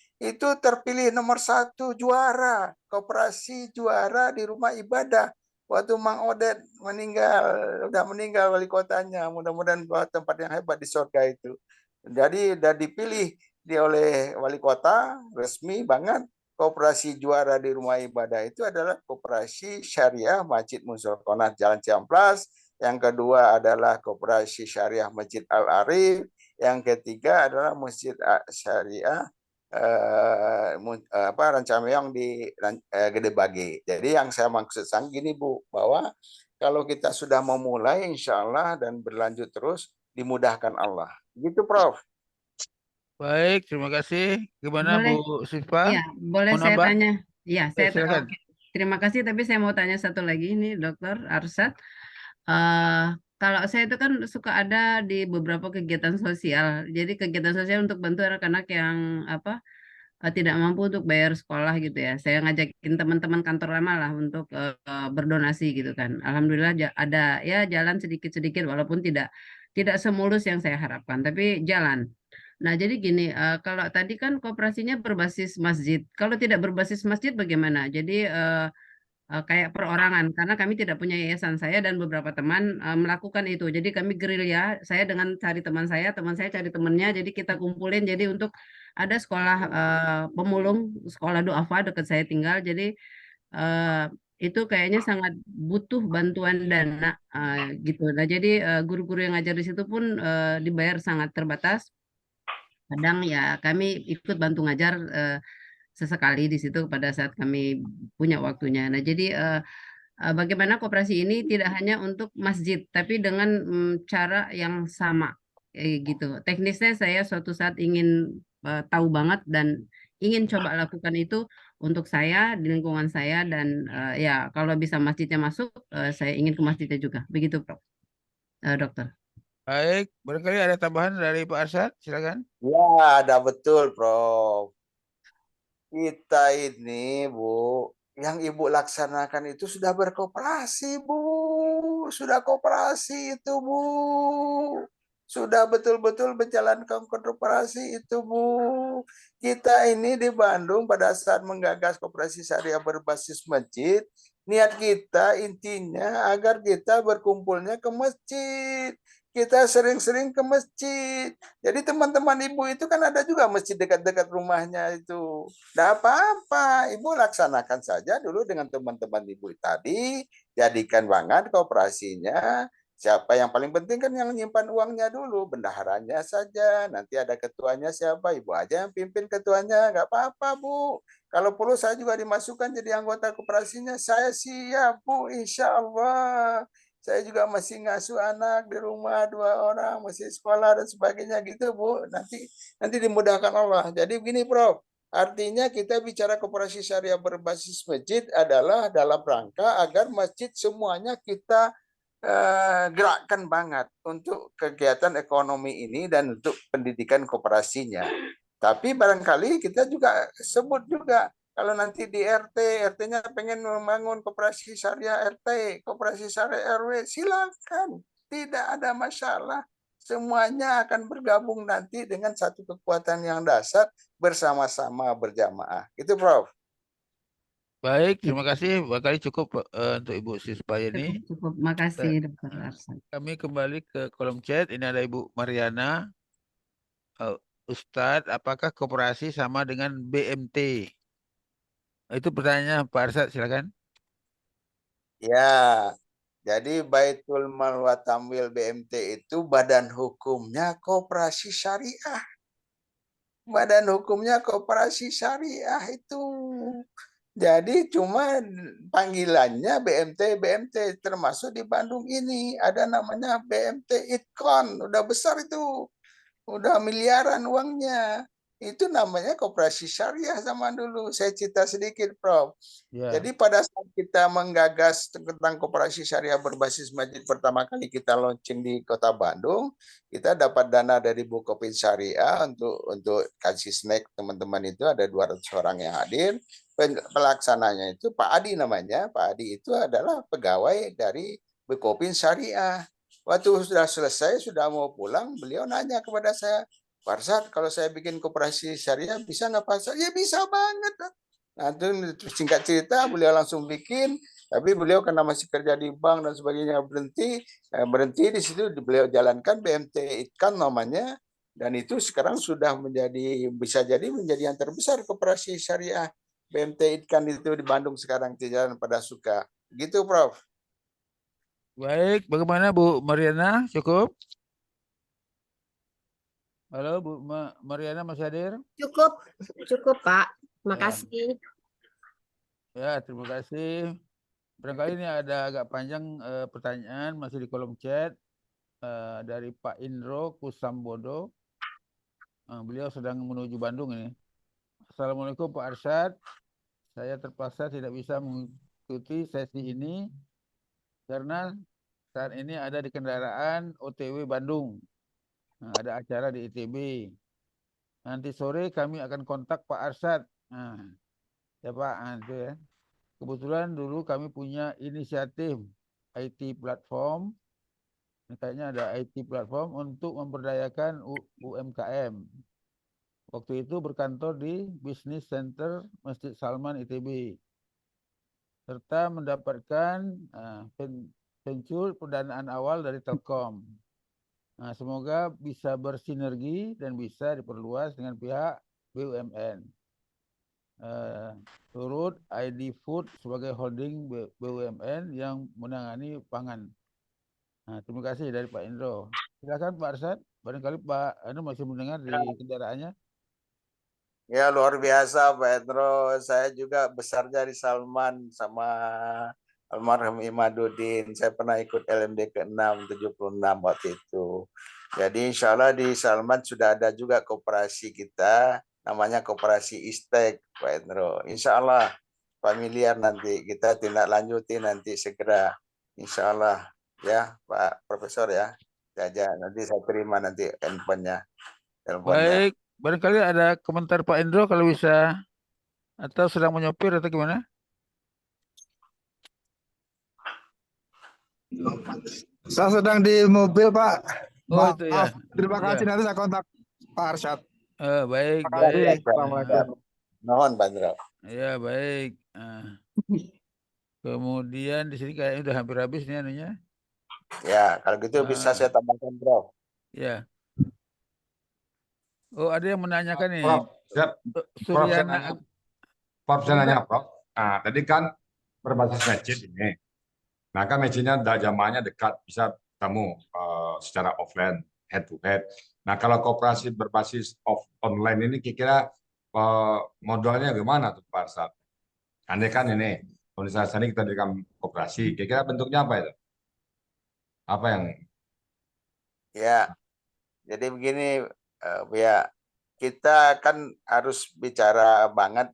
C: terpilih nomor 1 juara, koperasi juara di rumah ibadah. Waktu Mang Odet udah meninggal wali kotanya, mudah-mudahan tempat yang hebat di surga itu. Jadi sudah dipilih oleh wali kota, resmi banget. Koperasi juara di rumah ibadah itu adalah Koperasi Syariah Masjid Musolkonat Jalan Ciamplas. Yang kedua adalah Koperasi Syariah Masjid Al-Arif. Yang ketiga adalah Masjid Syariah Rancameong di Gede Bage. Jadi yang saya maksud gini, Bu, bahwa kalau kita sudah memulai insya Allah dan berlanjut terus, dimudahkan Allah. Gitu, Prof.
B: Baik, terima kasih. Gimana
J: Boleh.
B: Bu Siva?
J: Ya, boleh
B: Mau
J: saya
B: nambah?
J: tanya? Ya, saya
B: silakan.
J: oke. Terima kasih, tapi saya mau tanya satu lagi ini, Dokter Arsad. Kalau saya itu kan suka ada di beberapa kegiatan sosial. Jadi kegiatan sosial untuk bantu anak-anak yang tidak mampu untuk bayar sekolah gitu ya. Saya ngajakin teman-teman kantor lama lah untuk berdonasi gitu kan. Alhamdulillah ada ya jalan sedikit-sedikit walaupun tidak tidak semulus yang saya harapkan, tapi jalan. Nah, jadi gini, kalau tadi kan koperasinya berbasis masjid. Kalau tidak berbasis masjid bagaimana? Jadi kayak perorangan, karena kami tidak punya yayasan. Saya dan beberapa teman melakukan itu. Jadi kami gerilya, saya dengan cari teman saya cari temannya. Jadi kita kumpulin. Jadi untuk ada sekolah pemulung, sekolah duafa dekat saya tinggal. Jadi eh, itu kayaknya sangat butuh bantuan dana gitu. Nah, jadi guru-guru yang ngajar di situ pun dibayar sangat terbatas. Kadang ya kami ikut bantu ngajar sesekali di situ pada saat kami punya waktunya. Nah, jadi bagaimana koperasi ini tidak hanya untuk masjid, tapi dengan cara yang sama, gitu. Teknisnya saya suatu saat ingin tahu banget dan ingin coba lakukan itu untuk saya di lingkungan saya dan ya kalau bisa masjidnya masuk, saya ingin ke masjidnya juga. Begitu, Prof. Dokter.
B: Baik, barangkali ada tambahan dari Pak Arsyad, silakan.
C: Ya, ada betul, Prof. Kita ini, Bu, yang Ibu laksanakan itu sudah berkoperasi, Bu. Sudah koperasi itu, Bu. Sudah betul-betul menjalankan koperasi itu, Bu. Kita ini di Bandung pada saat menggagas koperasi syariah berbasis masjid, niat kita intinya agar kita berkumpulnya ke masjid. Kita sering-sering ke masjid. Jadi teman-teman ibu itu kan ada juga masjid dekat-dekat rumahnya itu. Tidak apa-apa, ibu laksanakan saja dulu dengan teman-teman ibu tadi. Jadikan banget kooperasinya. Siapa yang paling penting kan yang menyimpan uangnya dulu, bendaharanya saja. Nanti ada ketuanya siapa, ibu aja yang pimpin ketuanya. Nggak apa-apa, Bu. Kalau perlu saya juga dimasukkan jadi anggota kooperasinya. Saya siap, Bu, insya Allah. Saya juga masih ngasuh anak di rumah 2 orang, masih sekolah dan sebagainya gitu, Bu. Nanti dimudahkan Allah. Jadi begini, Prof. Artinya kita bicara koperasi syariah berbasis masjid adalah dalam rangka agar masjid semuanya kita gerakkan banget untuk kegiatan ekonomi ini dan untuk pendidikan koperasinya. Tapi barangkali kita juga sebut juga kalau nanti di RT, RT-nya pengen membangun koperasi syariah RT, koperasi syariah RW, silakan. Tidak ada masalah. Semuanya akan bergabung nanti dengan satu kekuatan yang dasar bersama-sama berjamaah. Itu, Prof.
B: Baik, terima kasih. Barangkali cukup untuk Ibu Sispayani.
J: Cukup. Makasih, Dokter Arsyad.
B: Kami kembali ke kolom chat. Ini ada Ibu Mariana. Ustadz, apakah koperasi sama dengan BMT? Itu pertanyaannya Pak Arsyad, silakan.
C: Ya, jadi Baitul Mal wa Tamwil BMT itu badan hukumnya koperasi syariah. Badan hukumnya koperasi syariah itu. Jadi cuma panggilannya BMT termasuk di Bandung ini ada namanya BMT Itkon, udah besar itu. Udah miliaran uangnya. Itu namanya koperasi syariah zaman dulu. Saya cerita sedikit, Prof.
B: Ya.
C: Jadi pada saat kita menggagas tentang koperasi syariah berbasis masjid pertama kali kita launching di Kota Bandung, kita dapat dana dari Bukopin Syariah untuk kasih snack teman-teman itu ada 200 orang yang hadir. Pelaksananya itu Pak Adi namanya. Pak Adi itu adalah pegawai dari Bukopin Syariah. Waktu sudah selesai, sudah mau pulang, beliau nanya kepada saya, Pak Arsyad, kalau saya bikin koperasi syariah, bisa nggak Pak Arsyad? Ya bisa banget. Nah, itu singkat cerita, beliau langsung bikin, tapi beliau karena masih kerja di bank dan sebagainya berhenti di situ, beliau jalankan BMT Itkan namanya, dan itu sekarang sudah bisa jadi menjadi yang terbesar koperasi syariah BMT Itkan itu di Bandung sekarang di Jalan Padasuka. Gitu, Prof.
B: Baik, bagaimana Bu Mariana? Cukup? Halo Bu Mariana, masih hadir?
K: Cukup Pak. Terima
B: Ya.
K: kasih.
B: Ya, terima kasih. Barangkali ini ada agak panjang pertanyaan masih di kolom chat dari Pak Indro Kusambodo. Beliau sedang menuju Bandung ini. Assalamualaikum Pak Arsyad. Saya terpaksa tidak bisa mengikuti sesi ini karena saat ini ada di kendaraan OTW Bandung. Ada acara di ITB. Nanti sore kami akan kontak Pak Arsyad. Ya Pak, itu ya. Kebetulan dulu kami punya inisiatif IT platform Kayaknya ada IT platform untuk memberdayakan UMKM. Waktu itu berkantor di Business Center Masjid Salman ITB. Serta mendapatkan venture pendanaan awal dari Telkom. Nah, semoga bisa bersinergi dan bisa diperluas dengan pihak BUMN. Turut ID Food sebagai holding BUMN yang menangani pangan. Nah, terima kasih dari Pak Indro. Silakan Pak Arsad, barangkali Pak Anu masih mendengar di kendaraannya.
C: Ya luar biasa Pak Hendro. Saya juga besarnya di Salman sama almarhum Imaduddin. Saya pernah ikut LMD ke-6 76 waktu itu. Jadi insya Allah di Salman sudah ada juga koperasi kita, namanya koperasi Istek Pak Hendro. Insya Allah familiar nanti kita tindak lanjuti nanti segera. Insya Allah ya Pak Profesor ya. Nanti saya terima nanti handphonenya.
B: Baik, barangkali ada komentar Pak Indro kalau bisa, atau sedang menyopir atau gimana?
L: Saya sedang di mobil Pak.
B: Oh itu ya.
L: Terima kasih, nanti saya kontak Pak Arsyad.
B: Baik,
L: Terima kasih.
B: baik.
L: Assalamualaikum.
C: Mohon Pak Indro.
B: Ya baik. Kemudian di sini kayaknya udah hampir habis nih anunya.
C: Ya, kalau gitu bisa saya tambahkan, Bro.
B: Ya. Oh, ada yang menanyakan nih.
A: Prof,
B: Suryana.
A: Prof, saya nanya, Prof. Nah, tadi kan berbasis masjid ini. Nah, kan masjidnya jamaahnya dekat, bisa ketemu secara offline, head to head. Nah, kalau koperasi berbasis online ini kira-kira modalnya gimana tuh Pak Arsad? Andai kan ini, organisasi ini kita dirikan koperasi, kira-kira bentuknya apa itu? Apa yang?
C: Ya, jadi begini, ya kita kan harus bicara banget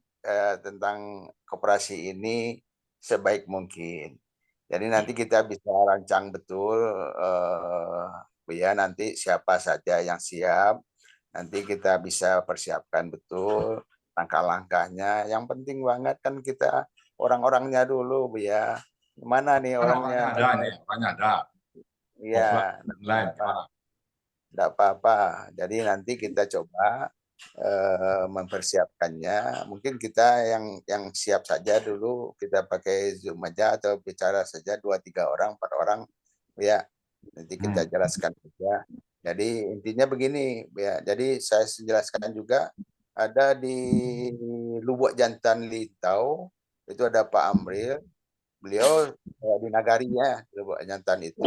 C: tentang koperasi ini sebaik mungkin. Jadi nanti kita bisa rancang betul, ya nanti siapa saja yang siap, nanti kita bisa persiapkan betul langkah-langkahnya. Yang penting banget kan kita orang-orangnya dulu, ya. Mana nih orangnya?
A: Orangnya ada.
C: Iya, tidak apa-apa. Jadi nanti kita coba mempersiapkannya. Mungkin kita yang siap saja dulu, kita pakai Zoom aja atau bicara saja 2-3 orang, 4 orang, ya. Nanti kita jelaskan saja. Jadi intinya begini, ya. Jadi saya jelaskan juga ada di Lubuk Jantan Litau itu ada Pak Amril. Beliau di nagarinya Lubuk Jantan itu,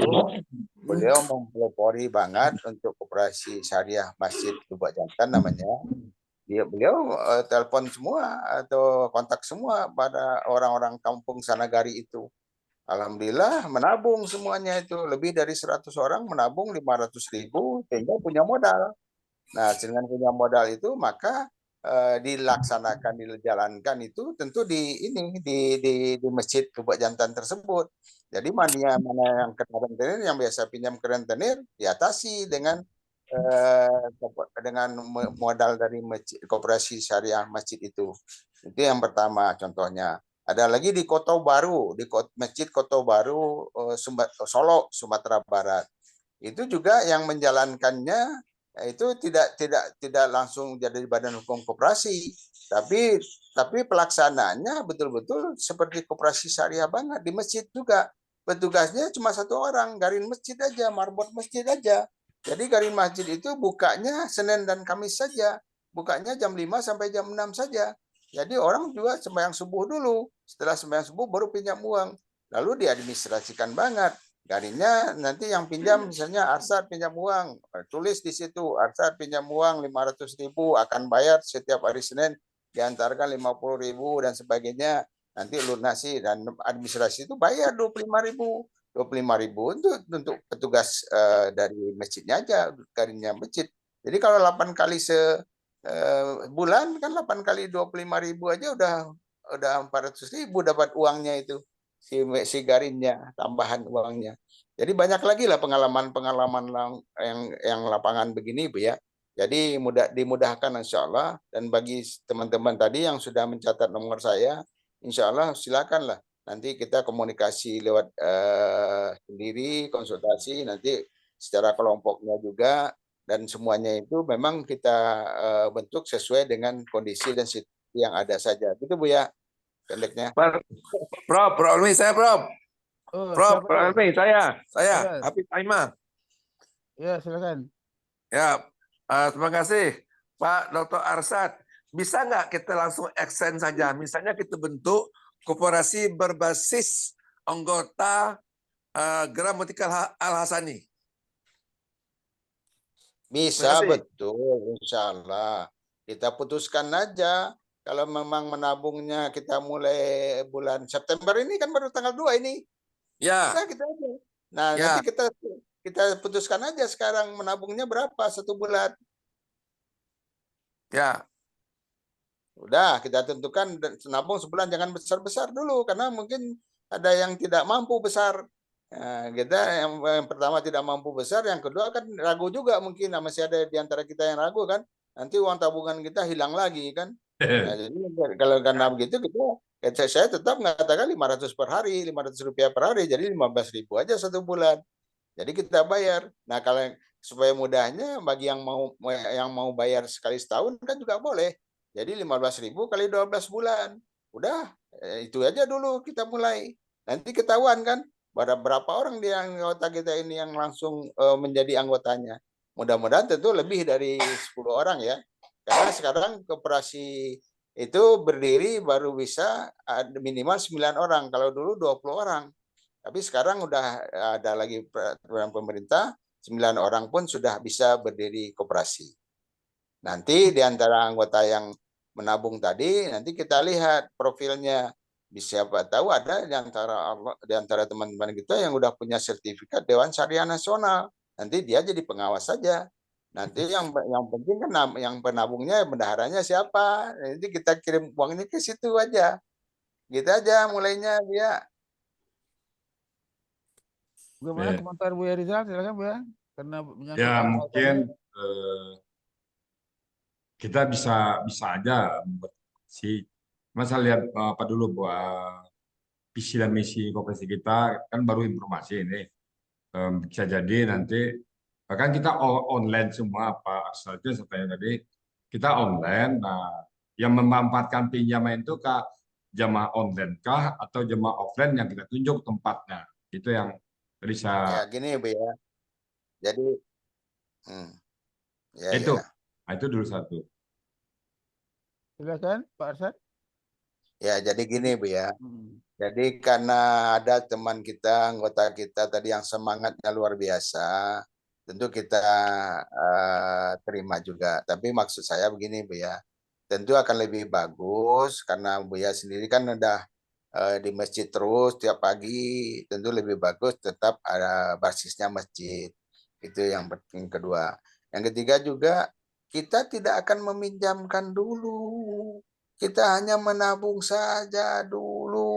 C: beliau mempelopori banget untuk koperasi syariah Masjid Lubuk Jantan namanya. Beliau telepon semua atau kontak semua pada orang-orang kampung Sanagari itu. Alhamdulillah menabung semuanya itu. Lebih dari 100 orang menabung 500.000 sehingga punya modal. Nah, dengan punya modal itu maka dilaksanakan, dijalankan itu tentu di Masjid Lubuk Jantan tersebut. Jadi mana yang ke rentenir, yang biasa pinjam ke rentenir diatasi dengan modal dari masjid, koperasi syariah masjid itu. Itu yang pertama contohnya. Ada lagi di Koto Baru, di Masjid Koto Baru Solo, Sumatera Barat. Itu juga yang menjalankannya itu tidak langsung jadi badan hukum koperasi, tapi pelaksanaannya betul-betul seperti koperasi syariah banget. Di masjid juga petugasnya cuma 1 orang, garin masjid aja, marbot masjid aja. Jadi garin masjid itu bukanya Senin dan Kamis saja, bukanya jam 5 sampai jam 6 saja. Jadi orang juga sembahyang subuh dulu, setelah sembahyang subuh baru pinjam uang, lalu diadministrasikan banget. Garinnya nanti yang pinjam misalnya Arsad pinjam uang, tulis di situ Arsad pinjam uang 500.000 akan bayar setiap hari Senin, diantarkan 50.000 dan sebagainya, nanti lunasi dan administrasi itu bayar 25.000 untuk petugas dari masjidnya aja, garinnya masjid. Jadi kalau 8 kali sebulan kan 8 kali 25.000 aja udah 400.000 dapat uangnya itu. Si garinnya, tambahan uangnya. Jadi banyak lagi lah pengalaman-pengalaman yang lapangan begini, Bu ya. Jadi dimudahkan insya Allah. Dan bagi teman-teman tadi yang sudah mencatat nomor saya, insya Allah silakanlah. Nanti kita komunikasi lewat sendiri, konsultasi, nanti secara kelompoknya juga, dan semuanya itu memang kita bentuk sesuai dengan kondisi dan situasi yang ada saja. Gitu Bu ya, pendeknya.
G: Prof, Almi, saya Prof.
B: Oh,
G: Prof,
B: siapa?
G: Almi, saya
B: Ya,
G: Hafiz Aiman.
B: ya silakan.
G: Ya, terima kasih Pak Dr. Arsad. Bisa nggak kita langsung extend saja? Misalnya kita bentuk koperasi berbasis anggota Gerak Mutikal Al-Hasani.
C: Bisa,
G: Terima kasih.
C: betul, insya Allah. Kita putuskan aja. Kalau memang menabungnya kita mulai bulan September ini, kan baru tanggal 2 ini.
G: Ya,
C: Bisa kita aja. Nah,
G: ya,
C: nanti kita putuskan aja sekarang menabungnya berapa 1 bulan.
G: ya.
C: Udah, kita tentukan dan nabung sebulan, jangan besar-besar dulu, karena mungkin ada yang tidak mampu besar. Nah, kita yang pertama tidak mampu besar, yang kedua kan ragu juga mungkin, masih ada di antara kita yang ragu kan. Nanti uang tabungan kita hilang lagi kan. Nah, jadi kalau karena begitu saya tetap mengatakan 500 per hari, 500 rupiah per hari, jadi 15.000 aja 1 bulan. Jadi kita bayar. Nah, kalau supaya mudahnya bagi yang mau bayar sekali setahun kan juga boleh. Jadi 15.000 kali 12 bulan. Udah, itu aja dulu kita mulai. Nanti ketahuan kan berapa orang di anggota kita ini yang langsung menjadi anggotanya. Mudah-mudahan tentu lebih dari 10 orang ya. Karena sekarang koperasi itu berdiri baru bisa minimal 9 orang. Kalau dulu 20 orang. Tapi sekarang udah ada lagi peraturan pemerintah, 9 orang pun sudah bisa berdiri koperasi. Nanti di antara anggota yang menabung tadi, nanti kita lihat profilnya. Siapa tahu ada di antara teman-teman kita yang udah punya sertifikat Dewan Syariah Nasional. Nanti dia jadi pengawas saja. Nanti yang penting kan yang penabungnya, bendaharanya siapa. Nanti kita kirim uangnya ke situ aja. Gitu aja mulainya dia.
B: Bagaimana komentar Bu Rizal? Silakan Bu ya. Karena menyangkut
A: Ya
B: hal-hal
A: mungkin
B: tadi.
A: kita bisa aja membuat si masa lihat apa dulu buat visi dan misi koperasi kita kan baru informasi ini. Bisa jadi nanti bahkan kita online semua Pak Arsal itu saya tadi kita online. Nah, yang memanfaatkan pinjaman itu kah jamaah online kah atau jamaah offline yang kita tunjuk tempatnya. Itu yang tadi
C: Ya
A: saya
C: gini Bu ya. Jadi ya
A: itu.
C: ya.
A: Nah, itu dulu satu.
B: Silakan Pak Arsad.
C: Ya jadi gini Bu ya. Jadi karena ada teman kita, anggota kita tadi yang semangatnya luar biasa, tentu kita terima juga. Tapi maksud saya begini Bu ya, tentu akan lebih bagus karena Bu ya sendiri kan udah di masjid terus tiap pagi, tentu lebih bagus tetap ada basisnya masjid. Itu yang penting kedua. Yang ketiga juga kita tidak akan meminjamkan dulu. Kita hanya menabung saja dulu.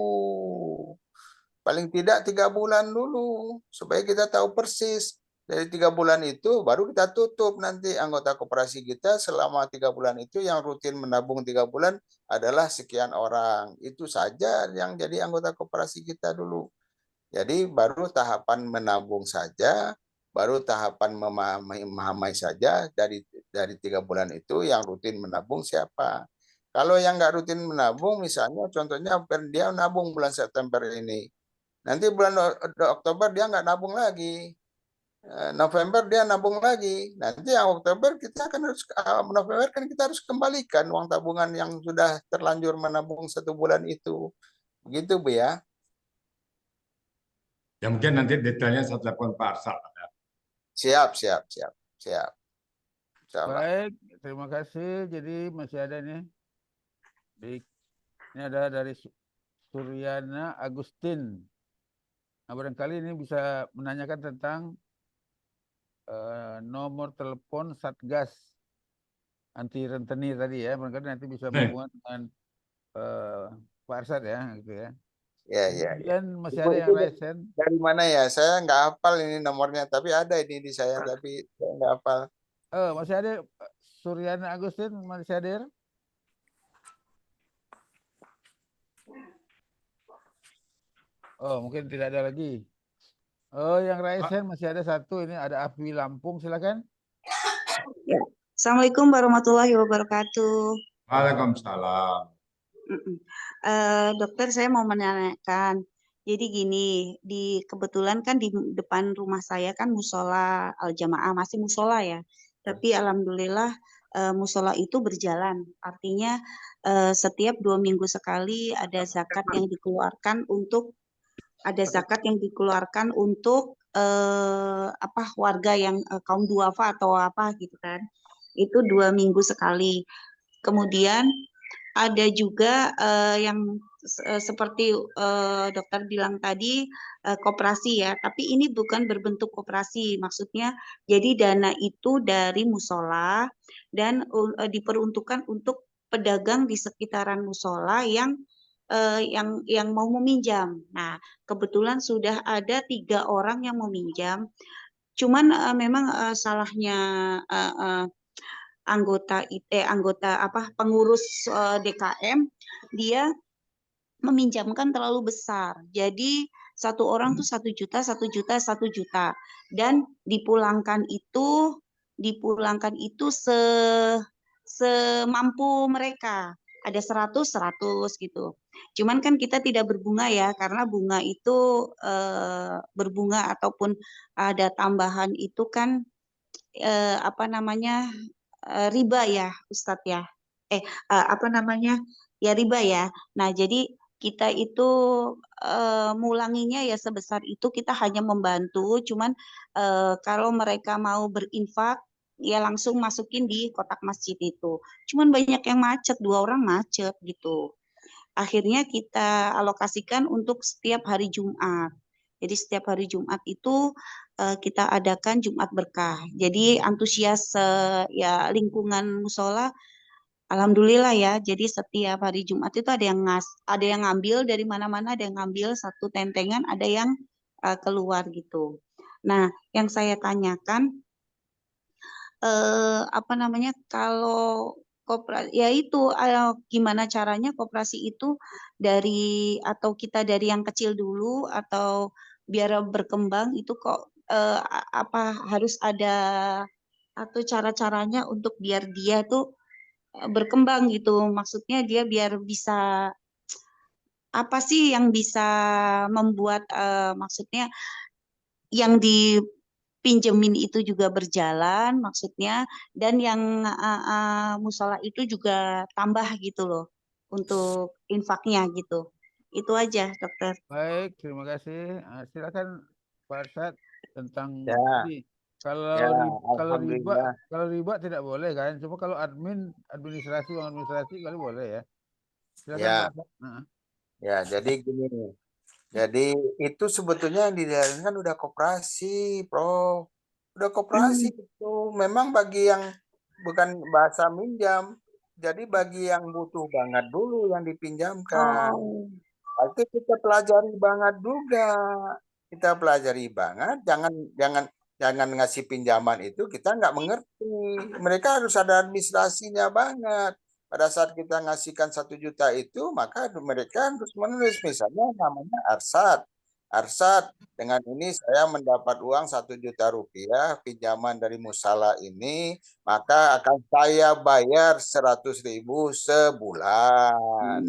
C: Paling tidak 3 bulan dulu. Supaya kita tahu persis. Dari 3 bulan itu baru kita tutup nanti anggota koperasi kita selama 3 bulan itu yang rutin menabung 3 bulan adalah sekian orang. Itu saja yang jadi anggota koperasi kita dulu. Jadi baru tahapan menabung saja, baru tahapan memahami saja dari 3 bulan itu yang rutin menabung siapa. Kalau yang nggak rutin menabung, misalnya contohnya dia nabung bulan September ini, nanti bulan Oktober dia nggak nabung lagi, November dia nabung lagi, nanti yang Oktober kita akan November kan kita harus kembalikan uang tabungan yang sudah terlanjur menabung 1 bulan itu, begitu Bu ya.
A: Ya mungkin nanti detailnya saya telepon Pak Arsad.
C: Siap.
B: Baik, terima kasih. Jadi masih ada nih. Ini ada dari Suryana Agustin. Nah, barangkali ini bisa menanyakan tentang nomor telepon Satgas anti rentenir tadi ya. Barangkali nanti bisa berhubungan dengan Pak Arsad ya, gitu ya.
C: Ya.
B: Kemudian masih ada yang resen.
C: Dari mana ya? Saya nggak hafal ini nomornya, tapi ada ini di saya, tapi saya nggak hafal.
B: Masih ada Suryana Agustin, masih hadir? Oh, mungkin tidak ada lagi. Oh, yang raise hand masih ada satu. Ini ada Afi Lampung, silakan.
M: Ya. Assalamualaikum warahmatullahi wabarakatuh.
A: Waalaikumsalam.
M: Dokter, saya mau menanyakan. Jadi gini, kebetulan kan di depan rumah saya kan musola Al-Jamaah, masih musola ya. Tapi alhamdulillah musola itu berjalan. Artinya setiap 2 minggu sekali ada zakat yang dikeluarkan untuk warga yang kaum duafa atau apa gitu kan. Itu 2 minggu sekali. Kemudian ada juga yang seperti dokter bilang tadi koperasi ya, tapi ini bukan berbentuk koperasi, maksudnya jadi dana itu dari musola dan diperuntukkan untuk pedagang di sekitaran musola yang mau meminjam. Nah, kebetulan sudah ada 3 orang yang meminjam, cuman memang salahnya pengurus DKM, dia meminjamkan terlalu besar. Jadi satu orang tuh 1 juta, 1 juta, 1 juta, dan dipulangkan itu semampu mereka. Ada 100 gitu. Cuman kan kita tidak berbunga ya, karena bunga itu berbunga ataupun ada tambahan itu kan riba ya Ustadz ya. Riba ya. Nah, jadi kita itu mulanginya ya sebesar itu, kita hanya membantu, cuman kalau mereka mau berinfak ya langsung masukin di kotak masjid itu. Cuman banyak yang macet, 2 orang macet gitu. Akhirnya kita alokasikan untuk setiap hari Jumat. Jadi setiap hari Jumat itu kita adakan Jumat berkah. Jadi antusias ya lingkungan musola, alhamdulillah ya. Jadi setiap hari Jumat itu ada yang ngambil dari mana-mana, ada yang ngambil 1 tentengan, ada yang keluar gitu. Nah, yang saya tanyakan kalau ya itu gimana caranya koperasi itu atau kita dari yang kecil dulu atau biar berkembang itu kok harus ada atau cara-caranya untuk biar dia tuh berkembang gitu. Maksudnya dia biar bisa apa sih yang bisa membuat maksudnya yang dipinjemin itu juga berjalan maksudnya, dan yang musola itu juga tambah gitu loh untuk infaknya gitu. Itu aja dokter.
B: Baik, terima kasih. Silakan Pak Arsad tentang
C: Ya,
B: ini. Kalau
C: ya,
B: riba
C: alhamdulillah.
B: tidak boleh kan? Cuma kalau administrasi uang administrasi kali boleh ya. Silakan
C: Ya,
B: Pak Arsad.
C: ya, jadi gini. Jadi itu sebetulnya yang dijalankan udah koperasi, Prof. Udah koperasi itu. Memang bagi yang bukan bahasa minjam, jadi bagi yang butuh banget dulu yang dipinjamkan. Nanti kita pelajari banget juga. Kita pelajari banget, jangan ngasih pinjaman itu kita nggak mengerti. Mereka harus ada administrasinya banget. Pada saat kita ngasihkan 1 juta itu, maka mereka harus menulis misalnya namanya Arsad. Arsad, dengan ini saya mendapat uang 1 juta rupiah pinjaman dari Musala ini, maka akan saya bayar 100.000 sebulan.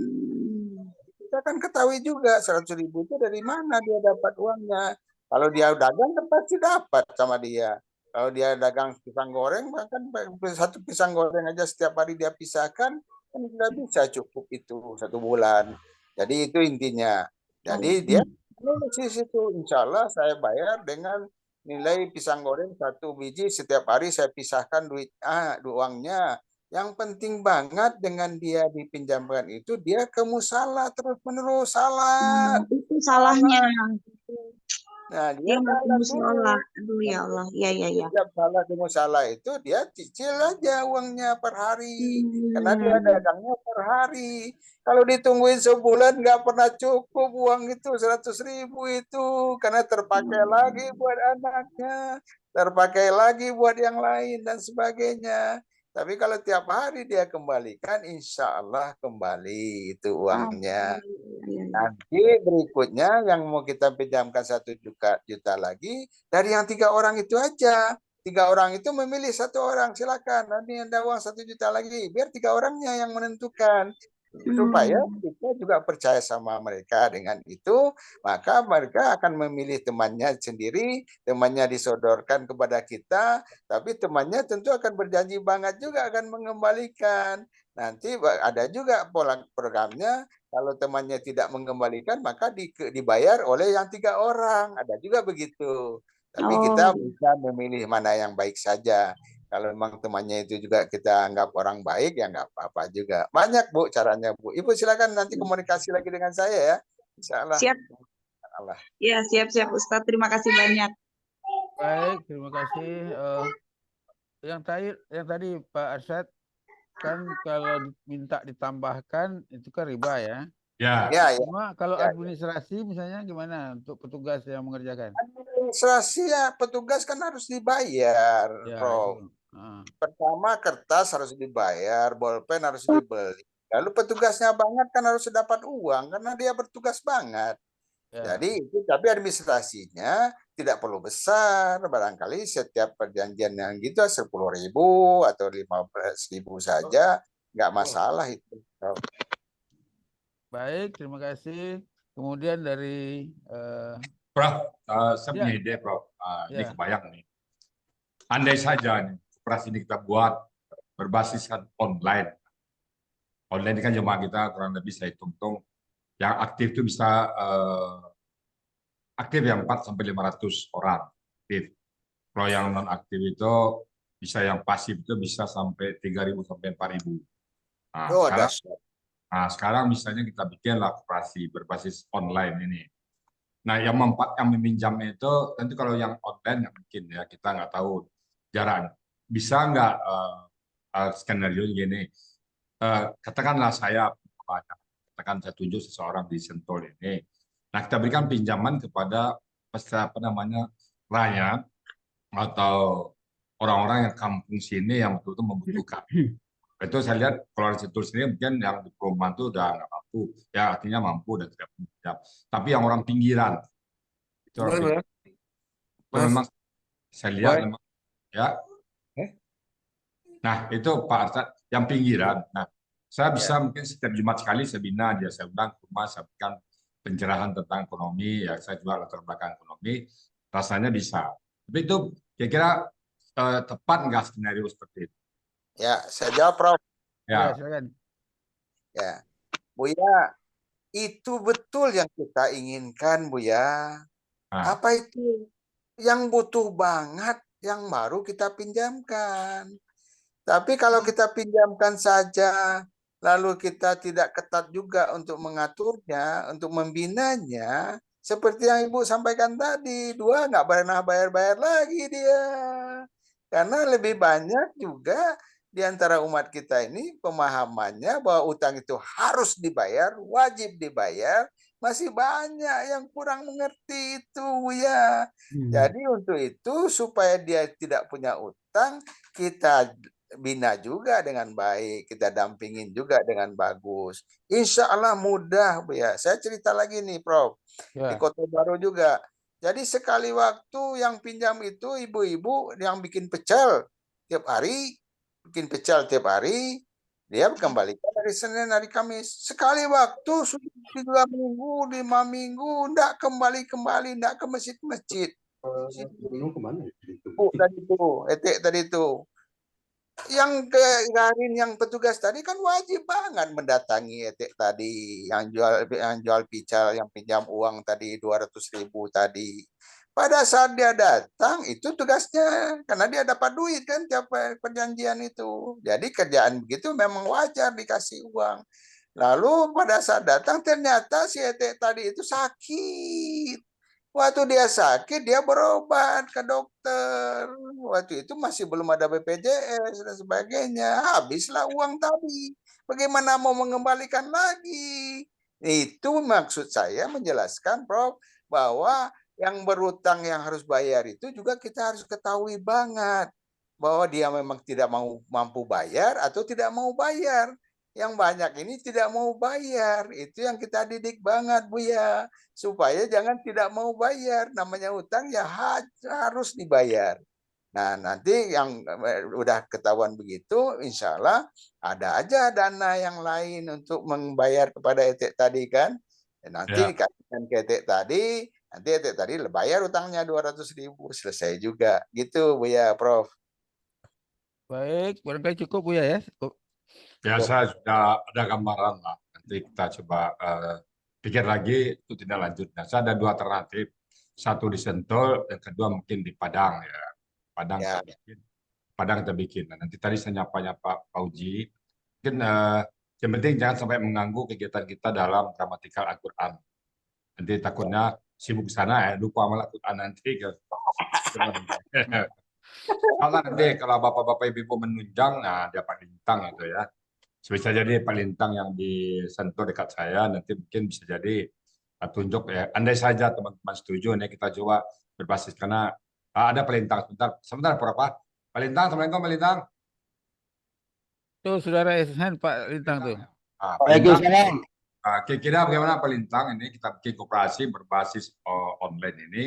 C: Kita kan ketahui juga 100.000 itu dari mana dia dapat uangnya. Kalau dia dagang kan pasti dapat sama dia. Kalau dia dagang pisang goreng, bahkan 1 pisang goreng aja setiap hari dia pisahkan, kan tidak bisa cukup itu 1 bulan. Jadi itu intinya. Jadi dia nulis di situ, insya Allah saya bayar dengan nilai pisang goreng 1 biji setiap hari saya pisahkan uangnya. Yang penting banget dengan dia dipinjamkan itu, dia ke musala terus-menerus salat.
M: Itu salahnya.
C: Nah,
M: dia nggak ke musala. Aduh ya Allah, ya.
C: Setiap salat di musala itu dia cicil aja uangnya per hari, karena dia dagangnya per hari. Kalau ditungguin sebulan nggak pernah cukup uang itu 100.000 itu, karena terpakai lagi buat anaknya, terpakai lagi buat yang lain dan sebagainya. Tapi kalau tiap hari dia kembalikan, insya Allah kembali itu uangnya. Nanti berikutnya yang mau kita pinjamkan 1 juta lagi dari yang 3 orang itu aja. 3 orang itu memilih 1 orang, silakan. Nanti ada uang 1 juta lagi, biar 3 orangnya yang menentukan. Supaya kita juga percaya sama mereka. Dengan itu, maka mereka akan memilih temannya sendiri, temannya disodorkan kepada kita, tapi temannya tentu akan berjanji banget juga akan mengembalikan. Nanti ada juga pola programnya, kalau temannya tidak mengembalikan, maka dibayar oleh yang 3 orang. Ada juga begitu. Tapi kita bisa memilih mana yang baik saja. Kalau memang temannya itu juga kita anggap orang baik, ya nggak apa-apa juga. Banyak, Bu, caranya, Bu. Ibu silakan nanti komunikasi lagi dengan saya ya. Insya Allah.
M: Siap. Ya, siap-siap Ustadz. Terima kasih banyak.
B: Baik, terima kasih. Yang tadi Pak Arsyad, kan kalau minta ditambahkan itu kan riba ya.
A: Ya.
B: Cuma kalau administrasi misalnya gimana untuk petugas yang mengerjakan?
C: Administrasi ya, petugas kan harus dibayar, Prof. Pertama kertas harus dibayar, bolpen harus dibeli. Lalu petugasnya banget kan harus dapat uang karena dia bertugas banget. Jadi itu, tapi administrasinya tidak perlu besar. Barangkali setiap perjanjian yang gitu 10.000 atau 15.000 saja, nggak masalah itu.
B: Baik, terima kasih. Kemudian dari
A: Prof, saya punya ide, Prof. Ini kebayang nih. Andai saja nih, koperasi ini kita buat berbasiskan online. Online ini kan jemaah kita kurang lebih saya hitung-hitung yang aktif itu bisa aktif yang 400-500 orang aktif. Kalau yang non aktif itu bisa yang pasif itu bisa sampai 3.000 sampai 4.000. Nah, sekarang misalnya kita bikinlah koperasi berbasis online ini. Nah, yang meminjamnya itu nanti kalau yang online mungkin ya kita nggak tahu jarang. Bisa nggak skenario gini? Katakanlah katakan saya tunjuk seseorang di Sentul ini. Nah, kita berikan pinjaman kepada rakyat atau orang-orang yang kampung sini yang betul-betul membutuhkan. Itu saya lihat kalau di Sentul sini mungkin yang di perumahan itu udah nggak mampu, ya artinya mampu dan tidak pinjam. Tapi yang orang pinggiran itu memang saya lihat memang ya. Nah, itu Pak Arsyad yang pinggiran. Nah, saya bisa mungkin setiap Jumat sekali saya bina dia, saya undang ke rumah, saya berikan pencerahan tentang ekonomi, ya saya juga latar belakang ekonomi, rasanya bisa. Tapi itu kira-kira tepat nggak skenario seperti itu?
C: Ya, saya jawab, Prof.
A: Ya,
B: silakan.
C: Ya, Buya, itu betul yang kita inginkan, Buya. Apa itu? Yang butuh banget, yang baru kita pinjamkan. Tapi kalau kita pinjamkan saja, lalu kita tidak ketat juga untuk mengaturnya, untuk membinanya, seperti yang Ibu sampaikan tadi, 2 nggak pernah bayar-bayar lagi dia. Karena lebih banyak juga di antara umat kita ini pemahamannya bahwa utang itu harus dibayar, wajib dibayar, masih banyak yang kurang mengerti itu ya. Jadi untuk itu supaya dia tidak punya utang, kita bina juga dengan baik, kita dampingin juga dengan bagus. Insya Allah mudah, Bu ya. Saya cerita lagi nih, Prof. Di Kota Baru juga. Jadi sekali waktu yang pinjam itu ibu-ibu yang bikin pecel tiap hari, dia kembalikan dari Senin hari Kamis. Sekali waktu sudah 3 minggu, 5 minggu, enggak kembali, enggak ke masjid-masjid. Tadi itu. Yang kemarin yang petugas tadi kan wajib banget mendatangi tadi yang jual pical, yang pinjam uang tadi 200.000 tadi. Pada saat dia datang itu tugasnya karena dia dapat duit kan tiap perjanjian itu. Jadi kerjaan begitu memang wajar dikasih uang. Lalu pada saat datang ternyata si tadi itu sakit. Waktu dia sakit, dia berobat ke dokter. Waktu itu masih belum ada BPJS dan sebagainya. Habislah uang tadi. Bagaimana mau mengembalikan lagi? Itu maksud saya menjelaskan, Prof, bahwa yang berutang yang harus bayar itu juga kita harus ketahui banget. Bahwa dia memang tidak mampu bayar atau tidak mau bayar. Yang banyak ini tidak mau bayar. Itu yang kita didik banget, Buya. Supaya jangan tidak mau bayar. Namanya utang ya harus dibayar. Nah, nanti yang udah ketahuan begitu, insya Allah ada aja dana yang lain untuk membayar kepada etek tadi kan. Nanti
A: Ya.
C: dikasihkan ke etek tadi, nanti etek tadi bayar utangnya 200.000, selesai juga. Gitu, Buya, Prof.
B: Baik, barangkali cukup Buya ya. Cukup.
A: Ya, saya sudah ada gambaran lah. Nanti kita coba pikir lagi itu tidak lanjut. Nah, saya ada 2 alternatif. Satu di Sentul, yang kedua mungkin di Padang ya. Padang
C: Ya.
A: kita bikin. Padang kita bikin. Nah, nanti tadi saya nyapa-nyapa Pak Uji. Mungkin yang penting jangan sampai mengganggu kegiatan kita dalam gramatikal Al-Quran. Nanti takutnya sibuk sana lupa malah Al-Quran nanti. Kalau nanti kalau bapak-bapak ibu menunjang, nah dia Pak Lintang itu ya. Bisa jadi Pak Lintang yang di Sentul dekat saya, nanti mungkin bisa jadi tunjuk ya. Andai saja teman-teman setuju, nih kita coba berbasis karena ada Pak Lintang. Sebentar berapa? Pak Lintang, Assalamualaikum Pak Lintang.
B: Tuh saudara Ihsan Pak Lintang tuh.
A: Pak Lintang, kira-kira bagaimana Pak Lintang ini kita bikin koperasi berbasis online ini.